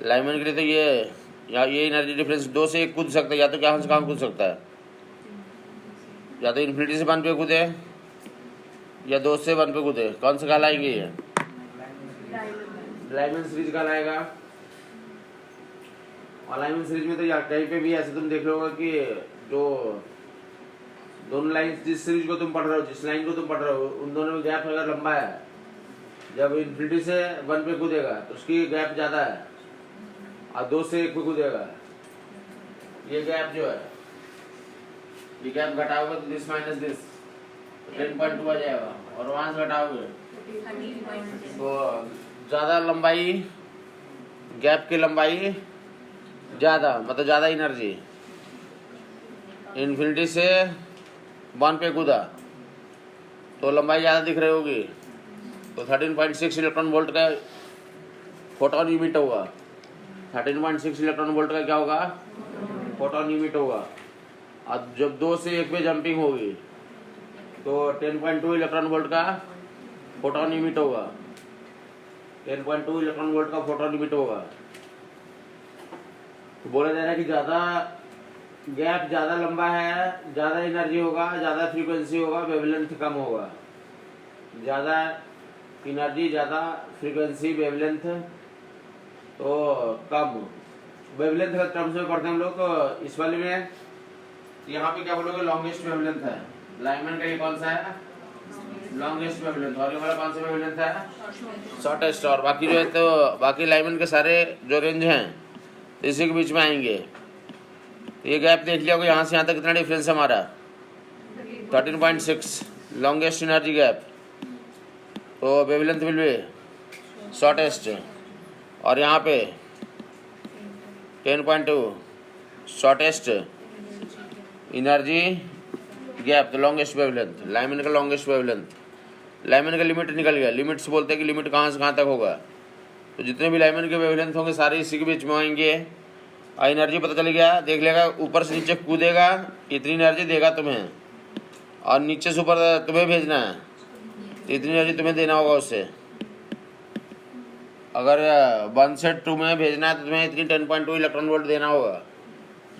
S1: लाइमन के लिए तो ये एनर्जी डिफरेंस 2 से 1 कूद सकता है। या तो क्या से कहाँ कूद सकता है? या तो इन्फिनिटी से 1 पे कूदे या 2 से 1 पे कूदे। कौन सा कहलाएंगे ये? लाइमन सीरीज कहलाएगा। अलाइनमेंट सीरीज में तो यार कहीं पे भी ऐसे तुम देख लोगे कि जो दोनों लाइन, जिस सीरीज को तुम पढ़ रहे हो, जिस लाइन को तुम पढ़ रहे हो, उन दोनों में गैप अगर लंबा है, जब इन्फिनिटी से 1 पे कूदेगा तो उसकी गैप ज़्यादा है, और 2 से 1 पे कूदेगा, ये गैप जो है, ये गैप घटाओगे तो दिस माइनस दिस 10.2 आ जाएगा, और वहाँ से घटाओगे तो ज़्यादा लंबाई, गैप की लंबाई ज़्यादा, मतलब ज़्यादा एनर्जी। इन्फिनिटी से 1 पे कूदा तो लंबाई ज़्यादा दिख रही होगी, तो 13.6 इलेक्ट्रॉन वोल्ट का फोटोन इमिट होगा। 13.6 इलेक्ट्रॉन वोल्ट का क्या होगा, फोटोन इमिट होगा। अब जब 2 से 1 पे जंपिंग होगी तो 10.2 इलेक्ट्रॉन वोल्ट का फोटोन इमिट होगा, 10.2 इलेक्ट्रॉन वोल्ट का फोटोन इमिट होगा। तो बोला जा रहा है कि ज़्यादा गैप, ज़्यादा लंबा है, ज़्यादा एनर्जी होगा, ज़्यादा फ्रीक्वेंसी होगा, वेवलेंथ कम होगा। ज़्यादा एनर्जी, ज़्यादा फ्रीक्वेंसी, वेवलेंथ तो कम। वेवलेंथ का टर्म्स में पढ़ते हैं हम लोग, तो इस वाले में यहाँ पे क्या बोलोगे, लॉन्गेस्ट वेवलेंथ है। लाइनमैन का ये कौन सा है, लॉन्गेस्ट वेवलेंथ, और ये वाला कौन सा वेवलेंथ है, शॉर्टेस्ट। और बाकी जो है तो बाकी लाइनमैन के सारे जो रेंज हैं इसी के बीच में आएंगे। ये गैप देख लिया होगा, यहाँ से यहाँ तक कितना डिफरेंस है हमारा, 13.6 लॉन्गेस्ट एनर्जी गैप, तो वेवलेंथ विल बी शॉर्टेस्ट। और यहाँ पे 10.2 शॉर्टेस्ट एनर्जी गैप, तो लॉन्गेस्ट वेवलेंथ, लाइनमैन का लॉन्गेस्ट वेवलेंथ। लाइनमैन का लिमिट निकल गया, लिमिट्स बोलते हैं कि लिमिट कहाँ से कहाँ तक होगा, तो जितने भी लाइनमैन के वेवलेंथ होंगे सारे इसी के बीच में आएंगे। और एनर्जी पता चल गया, देख लेगा ऊपर से नीचे कूदेगा इतनी एनर्जी देगा तुम्हें, और नीचे से ऊपर तुम्हें भेजना है तो इतनी एनर्जी तुम्हें देना होगा उससे। अगर 1 से 2 में भेजना है तो तुम्हें इतनी 10.2 इलेक्ट्रॉन वोल्ट देना होगा।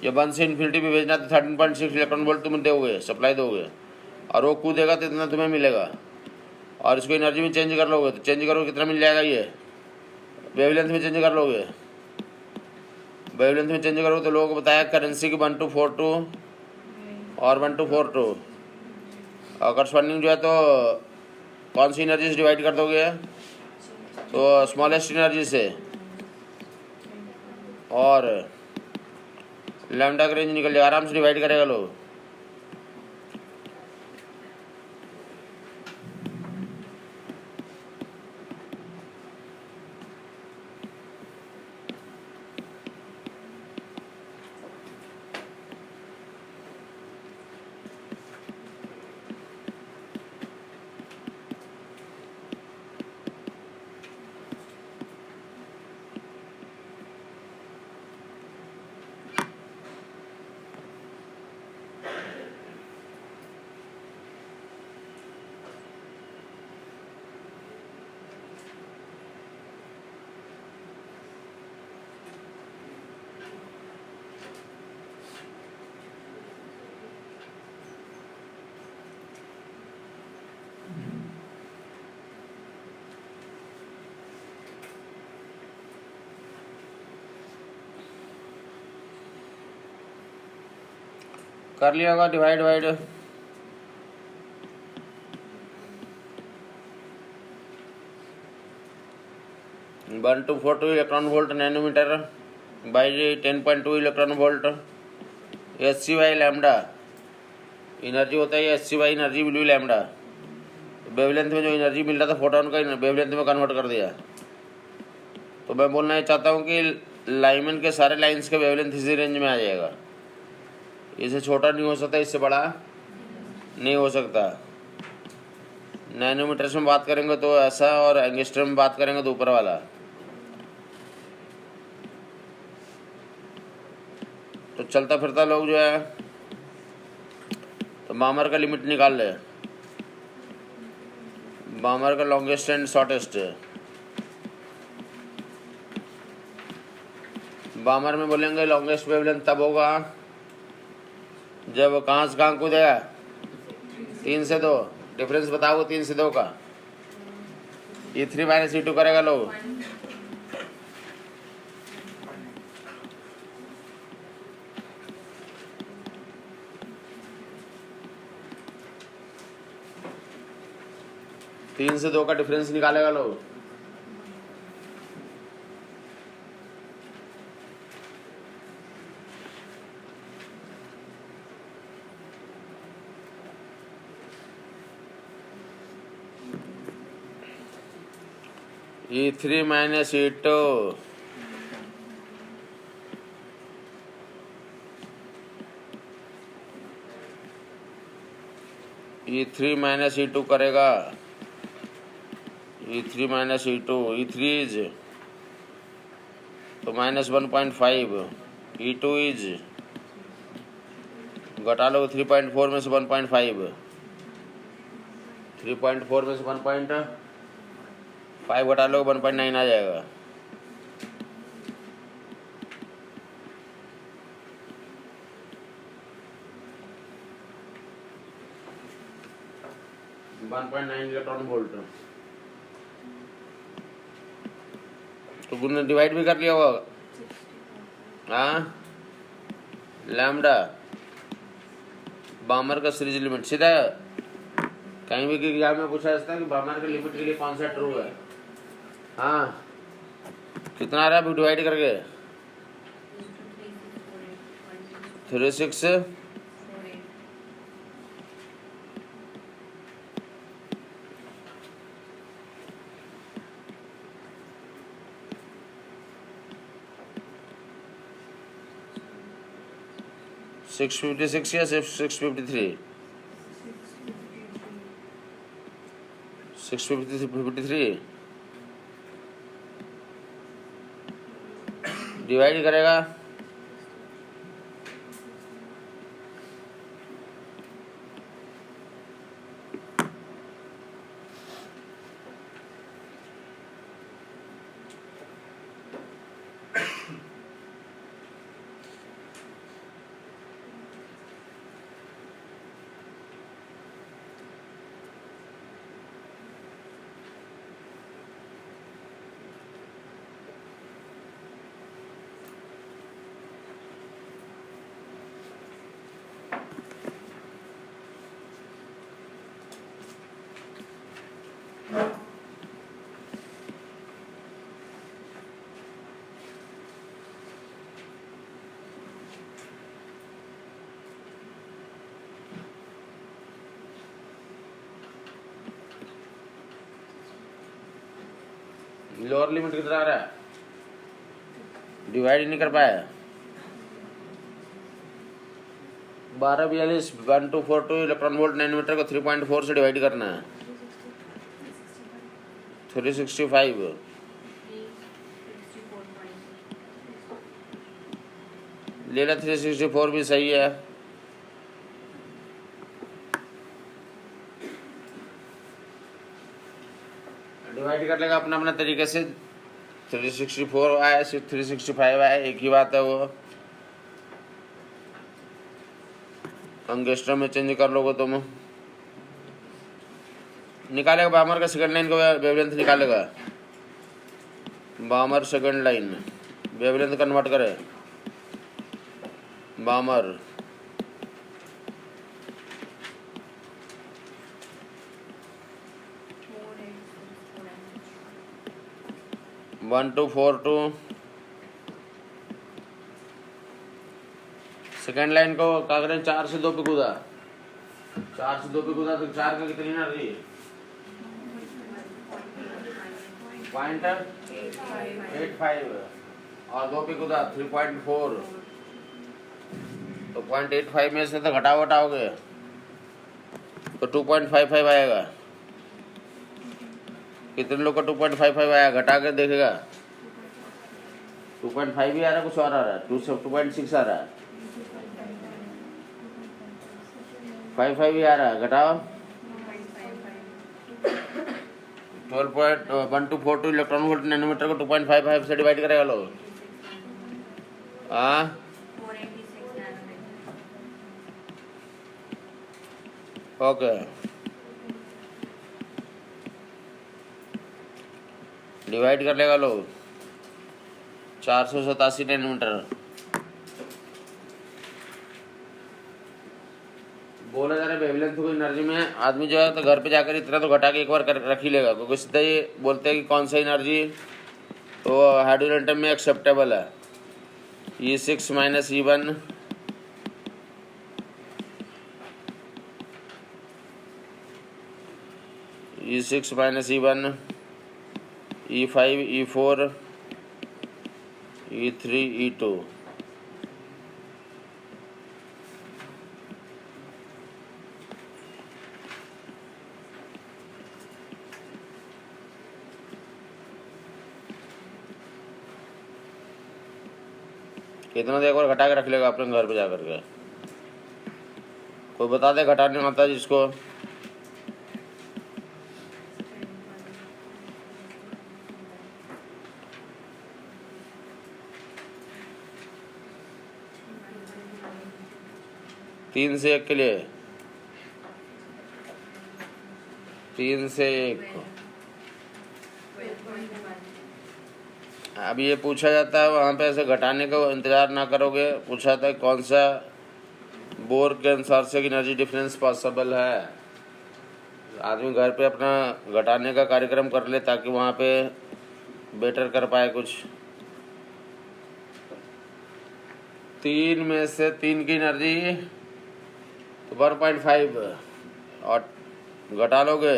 S1: या 1 से इन्फिनिटी पे भेजना है तो 13.6 इलेक्ट्रॉन वोल्ट तुम दोगे, सप्लाई दोगे, और वो कूदेगा तो इतना तुम्हें मिलेगा। और इसको एनर्जी में चेंज कर लोगे तो चेंज करोगे कितना मिल जाएगा, ये वेवलेंथ में चेंज कर लोगे, वेवलेंथ में चेंज करोगे तो लोगों को बताया करेंसी की 1242 और 1242, और करस्पॉन्डिंग जो है तो कौन सी एनर्जी से डिवाइड कर दोगे, तो स्मॉलेस्ट एनर्जी से, और लैम्डा का रेंज निकल जाएगा, आराम से डिवाइड करेगा लोग। कर लिया होगा divide 1242 electron volt nanometer by 10.2 electron volt, Hc by lambda energy होता है, Hc by energy will be lambda. Wavelength में जो एनर्जी मिल रहा था फोटोन का वेवलेंथ में कन्वर्ट कर दिया। तो मैं बोलना ये चाहता हूँ कि लाइनमैन के सारे लाइंस के वेवलेंथ इसी रेंज में आ जाएगा, इससे छोटा नहीं हो सकता, इससे बड़ा नहीं हो सकता। नैनोमीटर्स में बात करेंगे तो ऐसा, और एंगस्ट्रम में बात करेंगे तो ऊपर वाला। तो चलता फिरता लोग जो है तो बामर का लिमिट निकाल ले, बामर का लॉन्गेस्ट एंड शॉर्टेस्ट। बामर में बोलेंगे लॉन्गेस्ट वेवलेंथ तब होगा जब कहाँ से कहाँ कूदेगा, 3 से 2, डिफरेंस बताओ 3 से 2 का, E3 - E2 करेगा लोग, 3 से 2 का डिफरेंस निकालेगा लोग। E3 minus E2 E3 minus E2 करेगा। E3 minus E2, E3 is तो माइनस 1.5, E2 इज घटा लो 3.4 में से 1.5, 3.4 में से 1.5 घटा लो 1.9 आ जाएगा। इलेक्ट्रॉन वोल्ट तो गुण डिवाइड भी कर लिया होगा। हाँ, लैम्डा बामर का सीरीज लिमिट सीधा कहीं भी एग्जाम में पूछा जाता है कि बामर के लिमिट के लिए कौन सा ट्रू है। हाँ, कितना आ रहा है डिवाइड करके 36 656 या 653 653 डिवाइड करेगा लोअर लिमिट कितना आ रहा है, डिवाइड ही नहीं कर पाया। 1242 1242 इलेक्ट्रॉन वोल्ट नैनोमीटर को 3.4 से डिवाइड करना है। 365 ले ला, 364 भी सही है। डिवाइड कर लेगा अपना अपना तरीके से। 364 आया, 365 आया, एक ही बात है। वो अंगस्ट्रम में चेंज कर लोगे तुम। निकालेगा बामर का सेकंड लाइन का वेवलेंथ निकालेगा। बामर सेकंड लाइन वेवलेंथ कन्वर्ट करे। बामर 1242 सेकेंड लाइन को क्या करें, 4 से 2 पे कूदा। 4 से 2 पे कूदा तो 4 का कितनी एनर्जी, 0.85 और 2 पे कूदा 3.4 तो 0.85 में से तो घटाव घटाओगे तो 2.55 आएगा। कितने लोग का 2.55 आया, घटा के देखेगा। 2.5 भी आ रहा है, कुछ और आ रहा है, 2.6 आ रहा है, 5.5 भी आ रहा है, घटाओ। 12.1242 इलेक्ट्रॉन वोल्ट नैनोमीटर को 2.55 से डिवाइड करेगा लोग। हाँ, ओके, डिवाइड कर लेगा लोग 487 नैनोमीटर। बोला जा रहा है वेवलेंथ वेवलेंथ को एनर्जी में आदमी जो है तो घर पे जाकर इतना तो घटा के एक बार रख ही लेगा, क्योंकि सीधा ये बोलते हैं कि कौन सा एनर्जी तो हाइड्रोजन में एक्सेप्टेबल है। E6 minus E1 E6 minus E1 E5 E4 E3 E2 कितना तो एक बार घटा के रख लेगा अपने घर पे जा करके। कोई बता दे घटाने आता जिसको। तीन से एक के लिए 3 से 1। अब ये पूछा जाता है वहाँ पे ऐसे घटाने का इंतज़ार ना करोगे, पूछा जाता है कौन सा बोर के अनुसार से एनर्जी डिफरेंस पॉसिबल है। आदमी घर पे अपना घटाने का कार्यक्रम कर ले ताकि वहाँ पे बेटर कर पाए कुछ। 3 में से 3 की एनर्जी तो 1.5 और घटा लोगे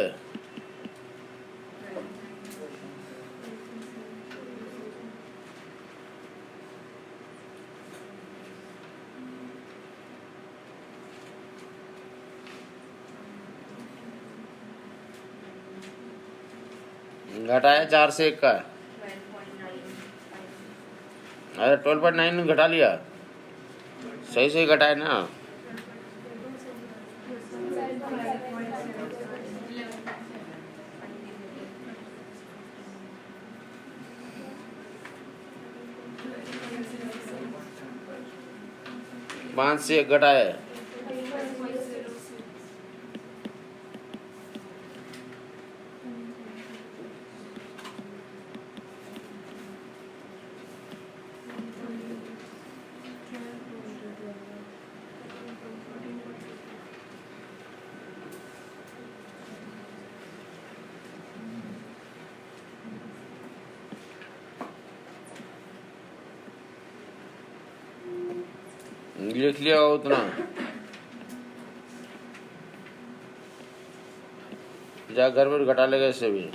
S1: घटाया 4 से 1 का। अरे 12.9 घटा लिया, सही सही घटाए ना। पाँच से 1 घटाए। लिख लिया उतना, जा घर में घटा लेगा इससे भी।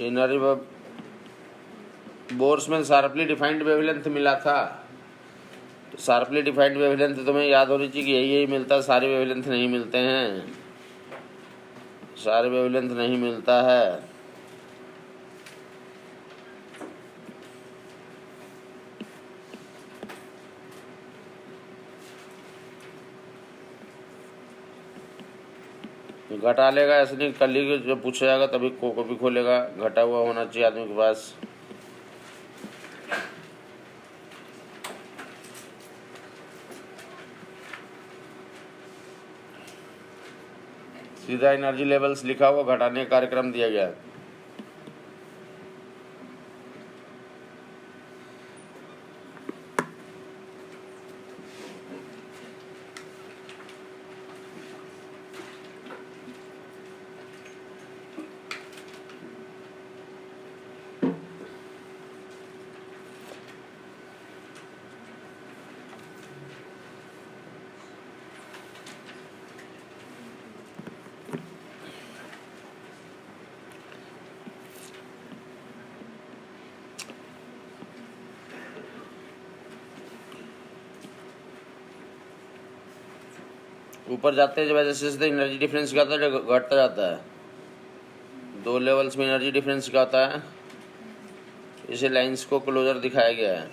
S1: एनर्जी बोर्स में शार्पली डिफाइंड वेवलेंथ मिला था, तो शार्पली डिफाइंड वेवलेंथ तुम्हें याद होनी चाहिए कि यही मिलता है, सारे वेवलेंथ नहीं मिलते हैं, सारे वेवलेंथ नहीं मिलता है। घटा लेगा ऐसे नहीं, कल ही जब पूछा जाएगा तभी कॉपी खोलेगा। घटा हुआ होना चाहिए आदमी के पास। सीधा एनर्जी लेवल्स लिखा हुआ, घटाने का कार्यक्रम दिया गया है। ऊपर जाते हैं जब जैसे एनर्जी डिफरेंस क्या होता है, घटता जाता है। 2 लेवल्स में एनर्जी डिफरेंस क्या होता है, इसे लाइंस को क्लोजर दिखाया गया है।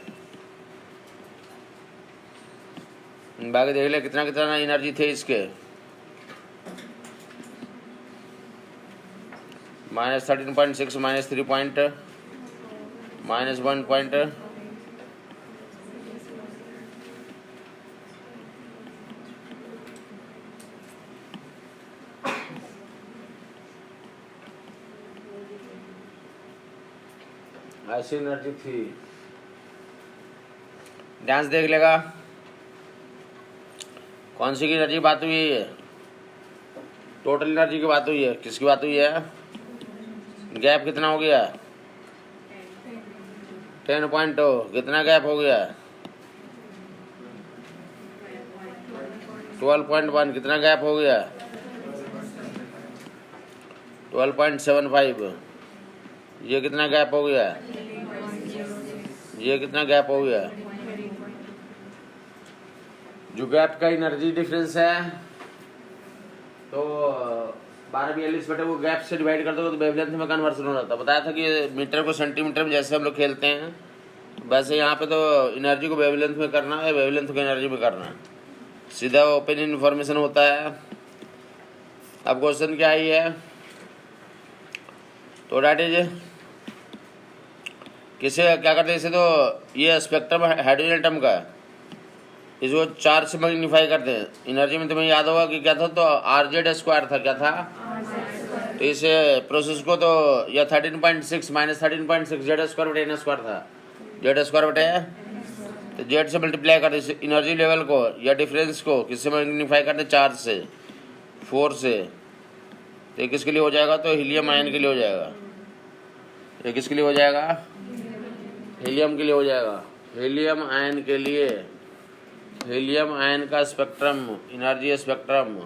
S1: बाकी देख ले कितना कितना एनर्जी थे इसके। -13.6 -3 पॉइंट -1 पॉइंट ऐसी एनर्जी थी। ध्यान से देख लेगा कौन सी की एनर्जी बात हुई है। टोटल एनर्जी की बात हुई है। किसकी बात हुई है? गैप कितना हो गया? 10.2। कितना गैप हो गया? 12.1। कितना गैप हो गया? 12.75। ये कितना गैप हो गया? ये कितना गैप हो गया? जो गैप का एनर्जी डिफरेंस है तो 1242 बटे वो गैप से डिवाइड कर दोगे तो वेवलेंथ में कन्वर्सन हो जाता है। बताया था कि मीटर को सेंटीमीटर में जैसे हम लोग खेलते हैं वैसे यहाँ पे तो एनर्जी को वेवलेंथ में करना है, वेवलेंथ को एनर्जी में करना है। सीधा ओपन इन्फॉर्मेशन होता है। अब क्वेश्चन क्या आई है? तो डैट इज किसे क्या करते हैं इसे, तो ये स्पेक्ट्रम हाइड्रोजन एटम का इसको 4 से मैग्नीफाई करते हैं। एनर्जी में तुम्हें याद होगा कि क्या था, तो RZ² था। क्या था? तो इस प्रोसेस को तो या 13.6 माइनस 13.6 Z² बटे N² था। Z² बटे तो जेड से मल्टीप्लाई करते इस एनर्जी लेवल को या डिफरेंस को किससे मैग्नीफाई करते? 4 से 4 से। तो किसके लिए हो जाएगा? तो हीलियम आयन के लिए हो जाएगा। ये किसके लिए हो जाएगा? हीलियम के लिए हो जाएगा। हीलियम आयन के लिए, हीलियम आयन का स्पेक्ट्रम, एनर्जी स्पेक्ट्रम,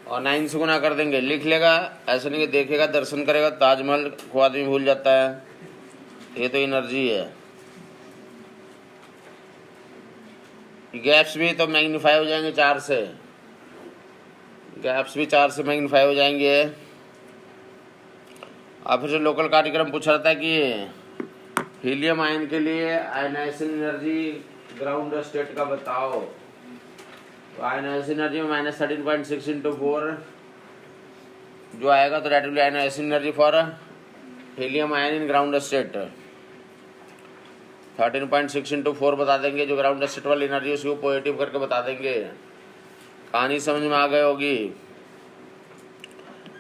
S1: और 9 से गुना कर देंगे। लिख लेगा, ऐसा नहीं कि देखेगा दर्शन करेगा ताजमहल को आदमी भूल जाता है। ये तो एनर्जी है। गैप्स भी तो मैग्नीफाई हो जाएंगे 4 से, गैप्स भी 4 से मैग्नीफाई हो जाएंगे। अब फिर से लोकल कार्यक्रम पूछ रहा था कि हीलियम आयन के लिए आयनाइजेशन एनर्जी ग्राउंड स्टेट का बताओ। तो आयनाइजेशन एनर्जी में -13.6 × 4 जो आएगा, तो that will be ionization energy for helium ion in ground state. 13.6 × 4 बता देंगे। जो ग्राउंड स्टेट वाली एनर्जी उसको पॉजिटिव करके बता देंगे। कहानी समझ में आ गई होगी।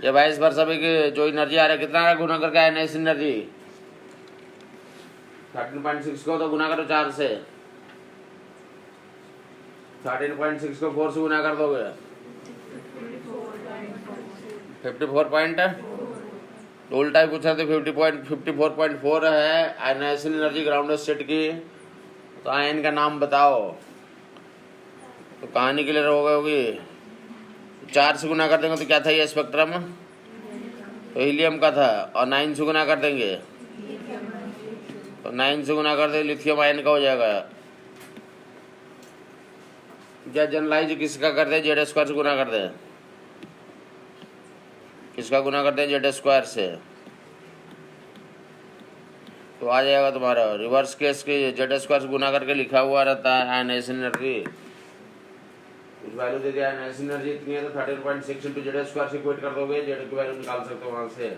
S1: ये 22 वर्ष अभी की जो एनर्जी आ रहा है कितना आ रहा है गुना करके आयनाइजेशन एनर्जी? 13.6 को तो गुना करो 4 से, 13.6 को 4 से गुना कर दोगे 54. उल्टा ही पूछा तो 54.4 है आयनाइजेशन एनर्जी ग्राउंड स्टेट की। तो आयन का नाम बताओ। तो कहानी क्लियर हो गई होगी। 4 से गुना कर देंगे तो क्या था ये स्पेक्ट्रम? तो हीलियम का था। और 9 से गुना कर देंगे तो 9 से गुना कर दे लिथियम आयन का हो जाएगा। या जनरलाइज किसका कर दे? Z² से गुना कर दे। किसका गुना करते हैं? Z² से। तो आ जाएगा तुम्हारा रिवर्स केस के Z² से गुना करके लिखा हुआ रहता है आयनाइजेशन एनर्जी। कुछ वैल्यू दे दिया आयनाइजेशन एनर्जी इतनी है तो 13.6 × Z² से इक्वेट कर दोगे, जेड की वैल्यू निकाल सकते हो वहां से।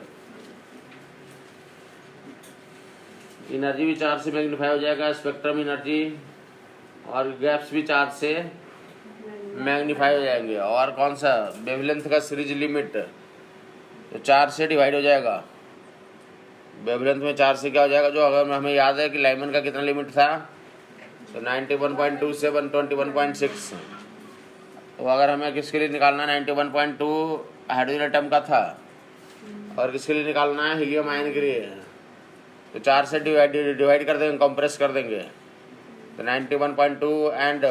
S1: एनर्जी भी 4 से मैग्नीफाई हो जाएगा, स्पेक्ट्रम एनर्जी, और गैप्स भी 4 से मैग्नीफाई हो जाएंगे। और कौन सा? वेवलेंथ का सीरीज लिमिट तो 4 से डिवाइड हो जाएगा। वेवलेंथ में 4 से क्या हो जाएगा? जो अगर हमें याद है कि लाइमन का कितना लिमिट था, तो 91.2 से 121.6। तो अगर हमें किसके लिए निकालना है? 91.2 हाइड्रोजन एटम का था, और किसके लिए निकालना है? हीलियम आयन के लिए। तो 4 से डिवाइड कर देंगे, कंप्रेस कर देंगे। तो 91.2 एंड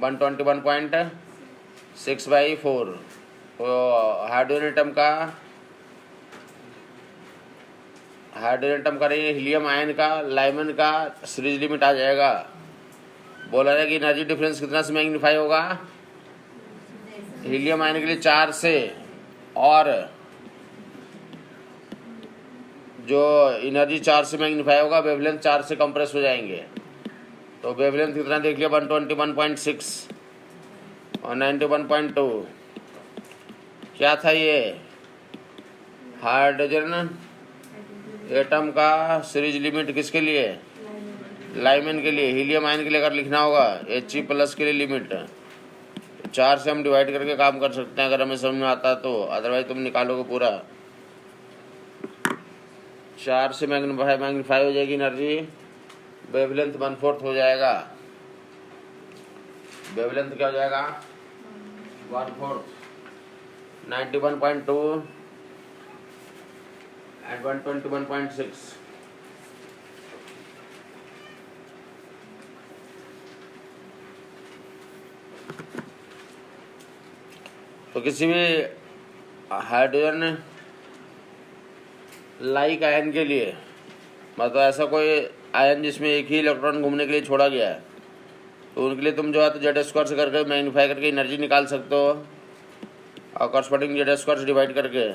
S1: 121.6/4। तो हाइड्रोजन एटम का रही हीलियम आयन का, लाइमन का सीरीज लिमिट आ जाएगा। बोला है कि एनर्जी डिफरेंस कितना से मैग्नीफाई होगा? हीलियम आयन के लिए 4 से, और जो एनर्जी 4 से मैग्नीफाई होगा वेवलेंथ 4 से कंप्रेस हो जाएंगे। तो वेवलेंथ कितना देख लिया? 121.6 और 91.2। क्या था ये? हाइड्रोजन एटम का सीरीज लिमिट किसके लिए? लाइमन के लिए। हीलियम आयन के लिए अगर लिखना होगा He+ के लिए लिमिट 4 से हम डिवाइड करके काम कर सकते हैं अगर हमें समझ में आता है तो, अदरवाइज तुम निकालोगे पूरा। 4 से मैग्नीफाई हो जाएगी एनर्जी, वेवलेंथ 1/4 हो जाएगा। वेवलेंथ क्या हो जाएगा? 1/4, 91.2 and 121.6। तो किसी भी हाइड्रोजन लाइक आयन के लिए, मतलब ऐसा कोई आयन जिसमें एक ही इलेक्ट्रॉन घूमने के लिए छोड़ा गया है, तो उनके लिए तुम जो है तो जेड स्क्वायर से करके मैग्नीफाई करके एनर्जी निकाल सकते हो, और करस्पॉन्डिंग जेड स्क्वायर से डिवाइड करके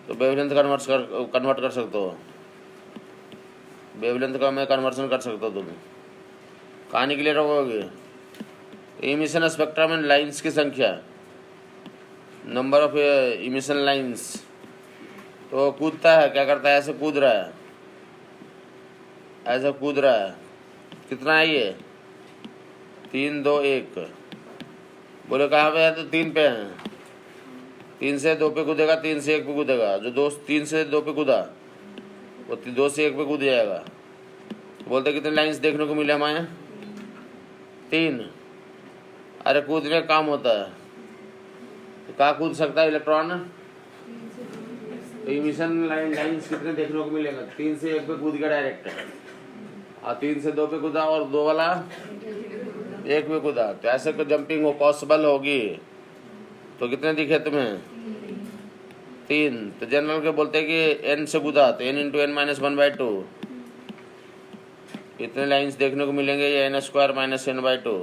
S1: तो वेवलेंथ कन्वर्ट कर सकते हो। वेवलेंथ का में कन्वर्सन कर सकते हो तुम। कहानी क्लियर होगी? इमिशन स्पेक्ट्रम एंड लाइंस की संख्या, नंबर ऑफ इमिशन लाइंस। तो कूदता है, क्या करता है? ऐसे कूद रहा है, ऐसा कूद रहा है। कितना है ये? 3 2 1। बोले कहाँ पे है? तो 3 पे है। 3 से 2 पे कूदेगा, 3 से 1 पे कूदेगा। जो 3 से 2 पे कूदा वो 2 से 1 पे कूद जाएगा। बोलते कितने लाइंस देखने को मिले हमारे? 3। अरे कूदने का काम होता है, तो कहाँ कूद सकता है इलेक्ट्रॉन? तो इमिशन लाइंस कितने देखने को मिलेगा? 3 से 1 पे कूद गया डायरेक्ट, और 3 से 2 पे कूदा, और 2 वाला 1 पे कूदा। तो ऐसे को जंपिंग हो पॉसिबल होगी। तो कितने दिखे तुम्हें? 3। तो जनरल के बोलते हैं कि n से कूदा तो n इंटू n - 1/2। इतने लाइंस देखने को मिलेंगे, या n² - n/2।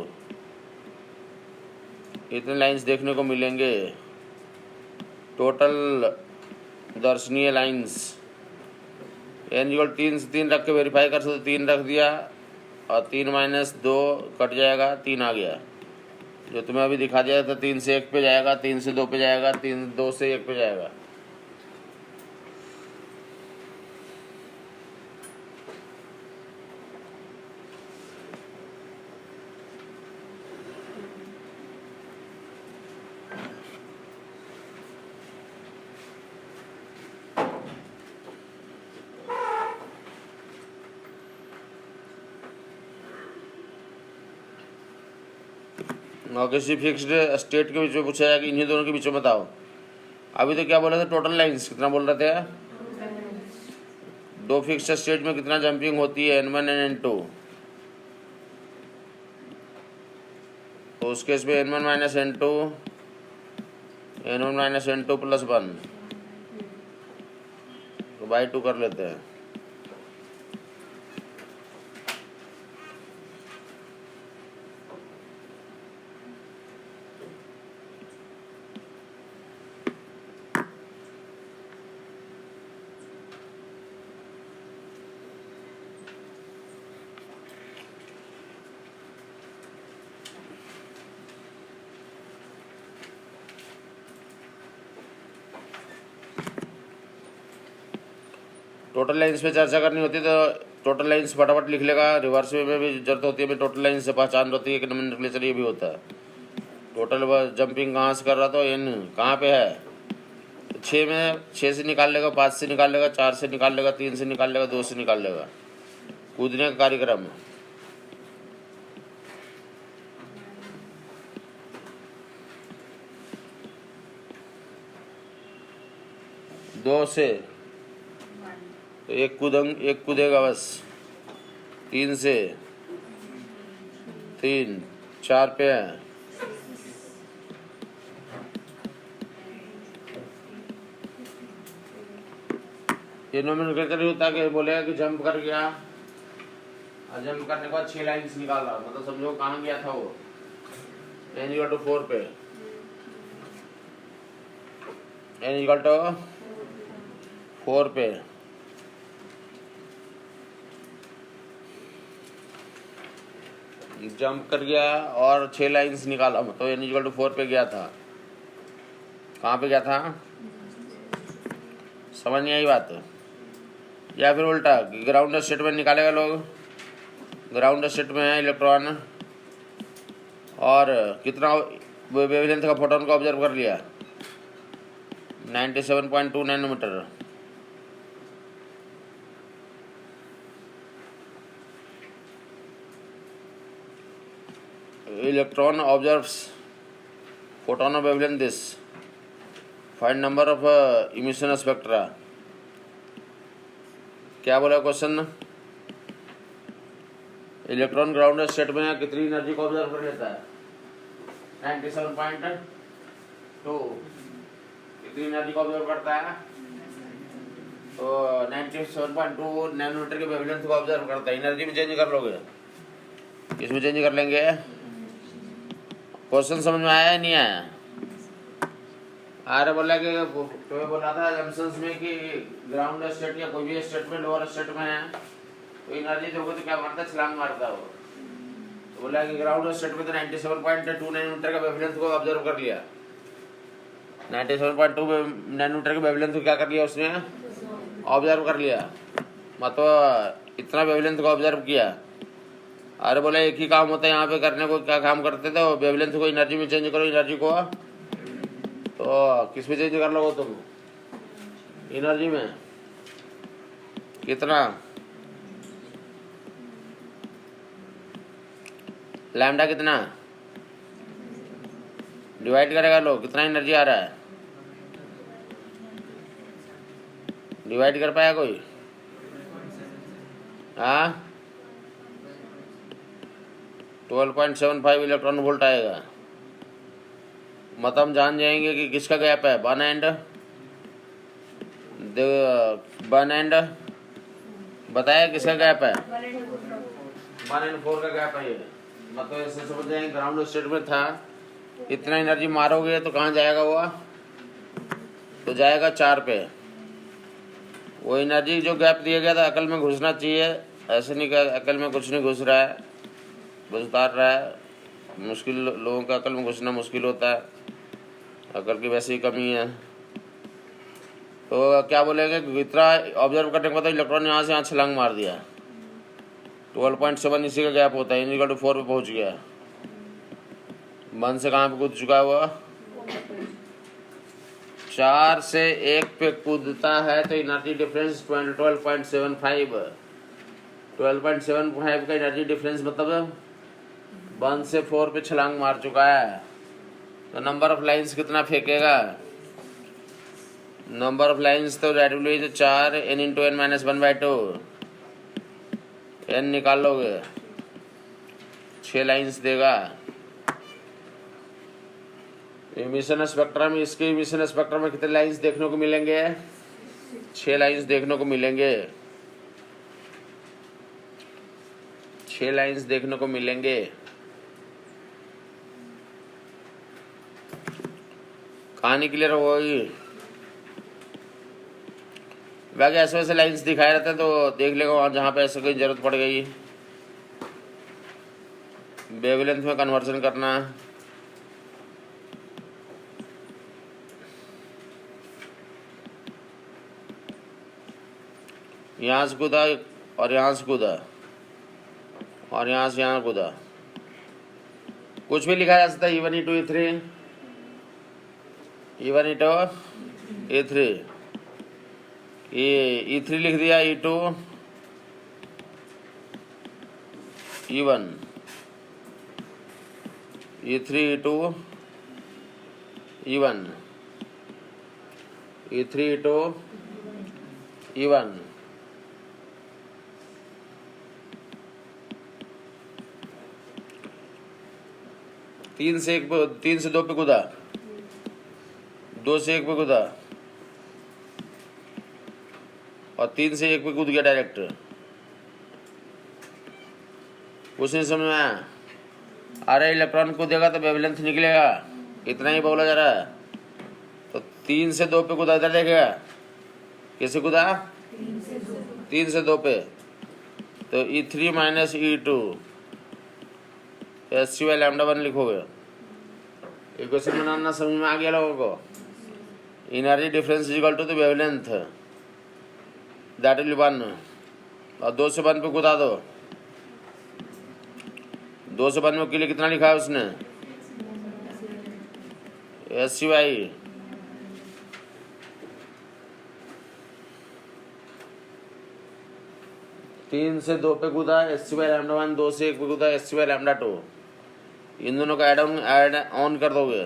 S1: इतने लाइंस देखने को मिलेंगे टोटल दर्शनीय लाइंस। n = 3 से 3 रख के वेरीफाई कर सकते। 3 रख दिया, और 3 - 2 कट जाएगा, 3 आ गया। जो तुम्हें अभी दिखा दिया था 3 से 1 पे जाएगा, 3 से 2 पे जाएगा, 2 से 1 पे जाएगा। और किसी फिक्स्ड स्टेट के बीच में पूछा जाए कि इन्हीं दोनों के बीच में बताओ। अभी तो क्या बोल रहे थे? टोटल लाइंस कितना बोल रहे थे? 2 फिक्स्ड स्टेट में कितना जंपिंग होती है? n1 और n2। तो उस केस में n1 - n2, n1 - n2 + 1 तो बाई 2 कर लेते हैं। टोटल लाइंस पे चर्चा करनी होती है तो टोटल लाइंस फटाफट लिख लेगा। रिवर्स में भी जरूरत होती है, टोटल लाइंस से पहचान होती है कि नोमेनक्लेचर ये भी होता है। टोटल जंपिंग कहाँ से कर रहा था? n कहाँ पे है? 6 में 6 से निकाल लेगा, 5 से निकाल लेगा, 4 से निकाल लेगा, 3 से निकाल लेगा, 2 से निकाल लेगा। कूदने का कार्यक्रम। दो से तो एक कूदेगा बस। 3 से 3 4 पे है। ये नोमेनक्लेचर होता है कि बोलेगा कि जंप कर गया, और जंप करने के बाद 6 लाइन्स निकाल रहा, मतलब समझो कहाँ गया था वो। n = 4 पे, n = 4 पे जंप कर गया और 6 लाइन्स निकाला, तो n = 4 पे गया था। कहाँ पे गया था? समझ नहीं आई बात? या फिर उल्टा ग्राउंड स्टेट में निकालेगा लोग। ग्राउंड स्टेट में है इलेक्ट्रॉन, और कितना वेवलेंथ का फोटोन को ऑब्जर्व कर लिया? 97.2 नैनोमीटर। Electron observes photon of wavelength this. Find number of emission spectra. क्या बोला क्वेश्चन? इलेक्ट्रॉन ग्राउंड स्टेट में कितनी एनर्जी को ऑब्जर्व कर लेता है? 97.2 कितनी एनर्जी को ऑब्जर्व करता है? तो 97.2 नैनोमीटर के वेवलेंथ को ऑब्जर्व करता है। एनर्जी में चेंज कर लोगे, इसमें चेंज कर लेंगे। क्वेश्चन समझ में आया या नहीं आया? आरे बोला कि तो बोला था जंक्शंस में कि ग्राउंड स्टेट या कोई भी स्टेट में लोअर स्टेट में है तो एनर्जी दोगे तो क्या मारता है? छलांग मारता हो। तो बोला कि ग्राउंड स्टेट में तो 97.2 नैनोमीटर का वेवलेंथ को ऑब्जर्व कर लिया। 97.2 नैनोमीटर के वेवलेंथ को क्या कर लिया उसने? ऑब्जर्व कर लिया। मतलब इतना वेवलेंथ को ऑब्जर्व किया। अरे बोले एक ही काम होता है यहाँ पे करने को। क्या काम करते थे? वेवलेंथ को एनर्जी में चेंज करो। एनर्जी को तो किस में चेंज कर लो तुम? एनर्जी में। कितना? लैम्डा कितना डिवाइड करेगा लो, कितना एनर्जी आ रहा है? डिवाइड कर पाया कोई? हाँ 12.75 इलेक्ट्रॉन वोल्ट आएगा। मतलब हम जान जाएंगे कि किसका गैप है। वन एंड बताया किसका गैप है? 1 and 4 का गैप है ये। मतलब ऐसे समझ जाएंगे ग्राउंड स्टेट में था, इतना एनर्जी मारोगे तो कहाँ जाएगा वो? तो जाएगा 4 पे। वो एनर्जी जो गैप दिया गया था अकल में घुसना चाहिए। ऐसे नहीं कि अकल में कुछ नहीं घुस रहा है, बस उतार रहा है। मुश्किल लोगों का अकल में घुसना मुश्किल होता है, अकल की वैसे ही कमी है। तो क्या बोलेंगे? इतना ऑब्जर्व करने के बाद इलेक्ट्रॉन यहाँ से यहाँ छलांग मार दिया। 12.7 इसी का गैप होता है। इनिकल टू 4 पे पहुँच गया। 1 से कहाँ पे कूद चुका है वो? 4 से 1 पे कूदता है तो एनर्जी डिफरेंस 12.75 का एनर्जी डिफरेंस मतलब 1 से 4 पे छलांग मार चुका है। तो नंबर ऑफ लाइंस कितना फेंकेगा? नंबर ऑफ लाइंस तो रेडिवली जो 4 n into n minus 1/2 n निकाल लोगे 6 लाइंस देगा। इमिशन स्पेक्ट्रम में, इसके इमिशन स्पेक्ट्रम में कितने लाइंस देखने को मिलेंगे? 6 लाइंस देखने को मिलेंगे। 6 लाइंस देखने को मिलेंगे। कहानी क्लियर होगी? बाकी ऐसे वैसे लाइंस दिखाए रहते हैं तो देख लेगा वहाँ जहाँ पे ऐसे कोई जरूरत पड़ गई वेवलेंथ में कन्वर्जन करना। यहाँ से कूदा और यहाँ से कूदा और यहाँ से यहाँ कूदा। कुछ भी लिखा जा सकता है। E1 E2 E3 E1 E2 E3 E3 लिख दिया, E2 E1 E3 E2 E1 E3 E2 E1 3 से 2 पे कूदा, 2 से 1 पे कूदा और 3 से 1 पे कूद गया डायरेक्ट। कुछ नहीं समझ में आया? अरे इलेक्ट्रॉन कूदेगा तो वेवलेंथ निकलेगा, इतना ही बोला जा रहा है। तो 3 से 2 पे कूदा, इधर देखेगा कैसे कूदा? 3 से 2 पे। तो E3 माइनस E2 SCY λ1 लिखोगे। इक्वेशन बनाना समझ में आ गया लोगों को? Energy difference equal to the wavelength, that will 1। और 2 से 1 पे कूदा दो। 2 से 1 में के लिए कितना लिखा है उसने? SCY। तीन से 2 पे कूदा SCY λ1, 2 से 1 पे कूदा SCY λ2। इन दोनों का ऐड ऑन कर दोगे,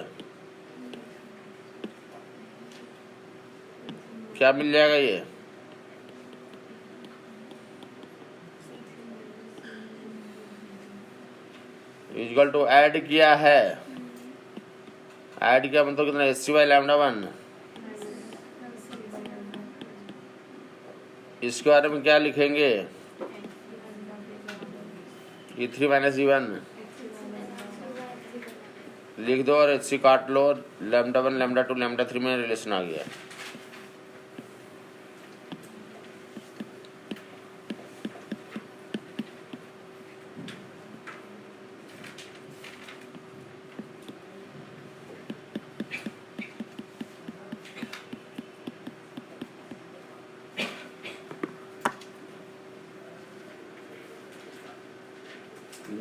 S1: क्या मिल जाएगा? ये इक्वल टू ऐड किया है, ऐड किया मतलब कितना? S by lambda 1। इसके बारे में क्या लिखेंगे? E3 माइनस E1 लिख दो और HC काट लो। लैम्डा 1 लैम्डा 2 लैम्डा 3 में रिलेशन आ गया।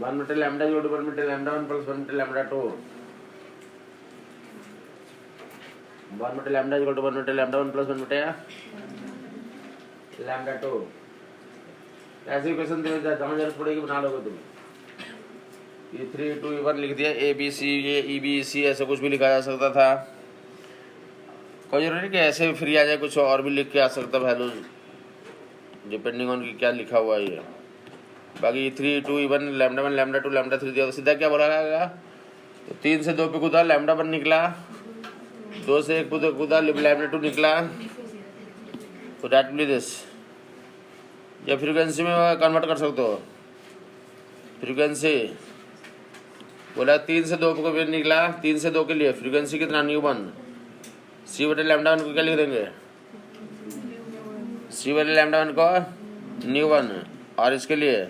S1: One meter lambda equal to 1 meter lambda 1 plus 1 meter lambda 2। 1 meter lambda equal to 1 meter lambda 1 plus 1 meter lambda 2। ऐसे क्वेश्चन दे जहाँ जरूरत पड़ेगी बना लोगे तुम। E3 2 E1 लिख दिया। ABC ये EBC ऐसे कुछ भी लिखा जा सकता था, कोई जरूरी नहीं कि ऐसे फ्री आ जाए, कुछ और भी लिख के आ सकता वैल्यू, डिपेंडिंग ऑन की क्या लिखा हुआ है ये। बाकी E3 2 E1 lambda 1 lambda 2 lambda 3 दिया तो सीधा क्या बोला जाएगा? तो 3 से 2 पे कूदा लैम्डा 1 निकला, 2 से 1 पे कूदा लैम्डा 2 निकला, तो दैट विल बी दिस। या फ्रीक्वेंसी में कन्वर्ट कर सकते हो। फ्रीक्वेंसी बोला 3 से 2 पे निकला, 3 से 2 के लिए फ्रीक्वेंसी कितना? न्यू 1। सी बटे लैम्डा 1 को क्या लिख देंगे? सी बटे लैम्डा 1 को न्यू 1। और इसके लिए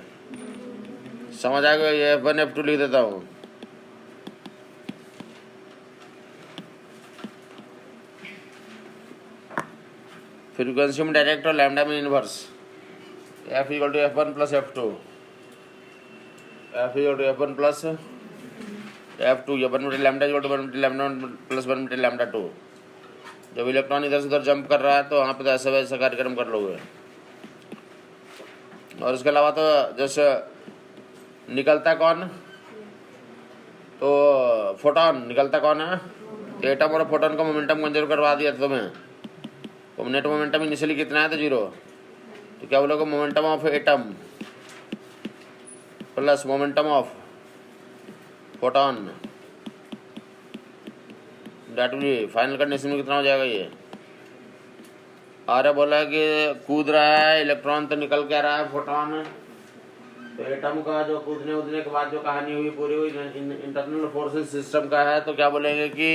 S1: समझ आ गया, ये F1 F2 लिख देता हूँ। फ्रीक्वेंसी में डायरेक्ट और लैम्डा में inverse. F equal to F1 plus F2, F equal to F1 plus F2। ये 1 meter lambda equal to 1 meter lambda 1 plus 1 meter lambda 2। जब इलेक्ट्रॉन इधर से उधर जंप कर रहा है तो वहाँ पे तो ऐसा वैसा कार्यक्रम कर लोगे। और इसके अलावा तो जैसे निकलता कौन? तो फोटोन निकलता कौन है? एटम और फोटोन का मोमेंटम कंजर्व करवा दिया था तुम्हें। तो नेट मोमेंटम इनिशियली कितना है? तो 0। तो क्या बोलोगे? Momentum of atom plus momentum of photon, that will B final condition में कितना हो जाएगा ये? आर्य बोला कि कूद रहा है इलेक्ट्रॉन तो निकल क्या रहा है? फोटोन। तो एटम का जो कूदने उदने के बाद जो कहानी हुई पूरी हुई इंटरनल फोर्सेस सिस्टम का है, तो क्या बोलेंगे कि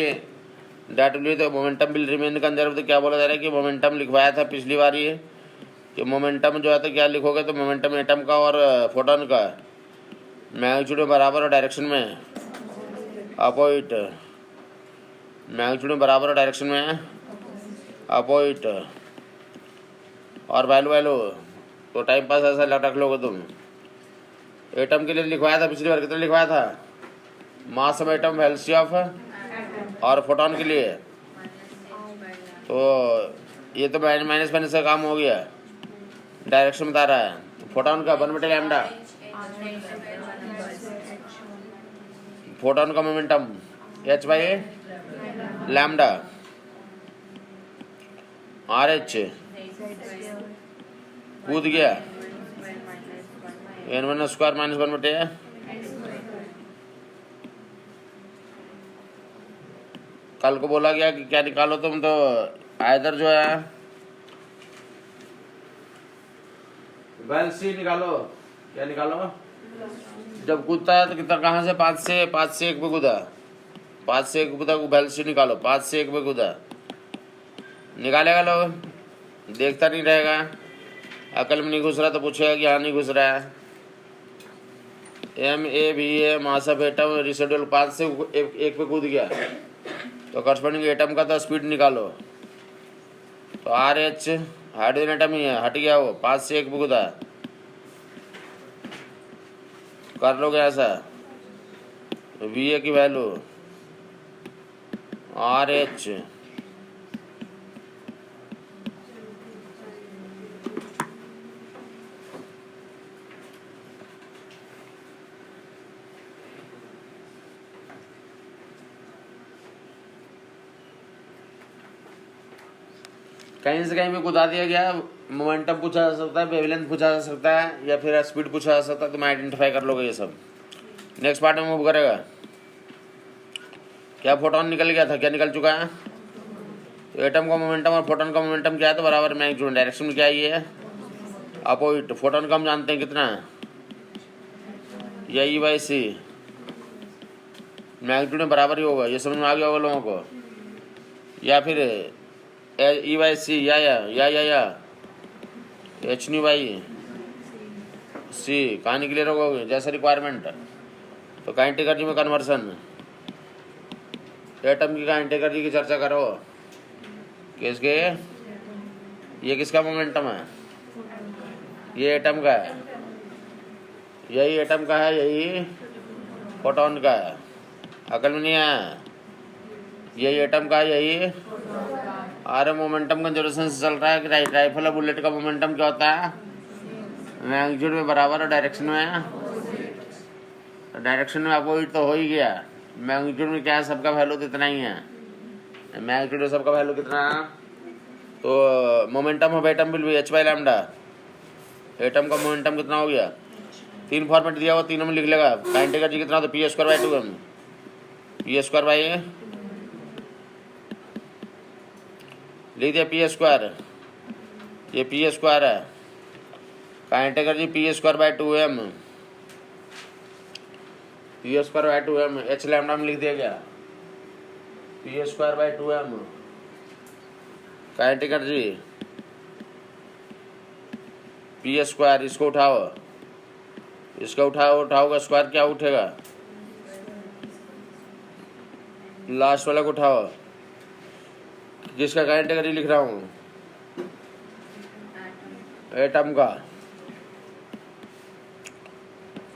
S1: दैट विल बी, तो मोमेंटम विल रिमेन कंजर्व। तो क्या बोला जा रहा है कि मोमेंटम लिखवाया था पिछली बार ये, कि मोमेंटम जो है तो क्या लिखोगे? तो मोमेंटम एटम का और फोटोन का मैग्नीट्यूड में बराबर और डायरेक्शन में अपोजिट, मैग्नीट्यूड में बराबर और डायरेक्शन में अपोजिट। और वैल्यू तो टाइम पास ऐसा रख लोगे तुम। एटम के लिए लिखवाया था पिछली बार, कितना लिखवाया था? Mass of atom velocity of. और फोटोन के लिए तो ये तो माइनस माइनस का काम हो गया, डायरेक्शन बता रहा है। फोटोन का 1 मीटर लैम्डा, फोटोन का momentum H by lambda RH कूद गया N1 स्क्वायर माइनस 1 बटे कल को बोला गया कि क्या निकालो तुम, तो आइदर जो है वेलोसिटी निकालो। क्या निकालो? जब कूदता है तो कितना, कहाँ से? 5 से 1 पे कूदा, 5 से 1 पे कूदा, वेलोसिटी निकालो। 5 से 1 पे कूदा, निकालेगा लोग, देखता नहीं रहेगा। अकल में नहीं घुस रहा तो पूछेगा कि हाँ नहीं घुस रहा है। MAVA mass of atom residual 5 से 1 पे कूद गया, तो करस्पॉन्डिंग एटम का तो स्पीड निकालो। तो RH हाइड्रोजन एटम ही है, हट गया वो, 5 से 1 पे कूदा। कर लोगे ऐसा, VA की वैल्यू RH कहीं से कहीं भी बता दिया गया, मोमेंटम पूछा जा सकता है, वेवलेंथ पूछा जा सकता है, या फिर स्पीड पूछा जा सकता है, तो मैं आइडेंटिफाई कर लोगे ये सब। नेक्स्ट पार्ट में मूव करेगा। क्या फोटोन निकल गया था, क्या निकल चुका है? तो एटम का मोमेंटम और फोटोन का मोमेंटम क्या है? तो बराबर मैग्नीट्यूड, डायरेक्शन में क्या है? ये अपोजिट। फोटोन का हम जानते हैं कितना है, ये E/c, मैग्नीट्यूड में बराबर ही होगा। ये समझ में आ गया होगा लोगों को? या फिर E/c या hν/c, कहानी क्लियर होगा जैसा रिक्वायरमेंट। तो काइनेटिक एनर्जी में कन्वर्सन, एटम की काइनेटिक एनर्जी की चर्चा करो। किसके? ये किसका मोमेंटम है? ये एटम का है, यही एटम का है, यही फोटोन का है। अकल में नहीं आया? यही एटम का है, यही। अरे मोमेंटम कंजर्वेशन से चल रहा है कि राइफल और बुलेट का मोमेंटम क्या होता है? मैग्नीट्यूड में बराबर और डायरेक्शन में, डायरेक्शन में अपोजिट तो हो ही गया। मैग्नीट्यूड में क्या है? सबका वैल्यू तो इतना ही है। मैग्नीट्यूड में सबका वैल्यू कितना है? तो momentum of atom will be h/λ। Atom का मोमेंटम कितना हो गया? 3 फॉर्मेट दिया हुआ, तीनों में लिख लेगा। काइनेटिक एनर्जी कितना होता है? p²/2m, p² लिख दिया, p²। ये p² है। Kinetic energy p²/2m, p²/2m, h λ में लिख दिया गया, p²/2m। Kinetic energy p²। इसको उठाओ, इसका उठाओगे स्क्वायर, क्या उठेगा? लास्ट वाला को उठाओ, जिसका काइनेटिक एनर्जी लिख रहा हूँ, एटम का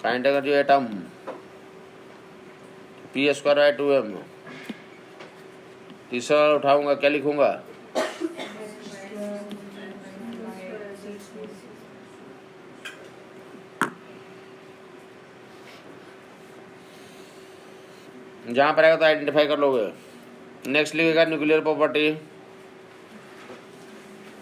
S1: काइनेटिक एनर्जी एटम p²/2m। तीसरा उठाऊंगा, क्या लिखूंगा? जहाँ पर आएगा तो आइडेंटिफाई कर लोगे। नेक्स्ट लिखेगा न्यूक्लियर प्रॉपर्टी।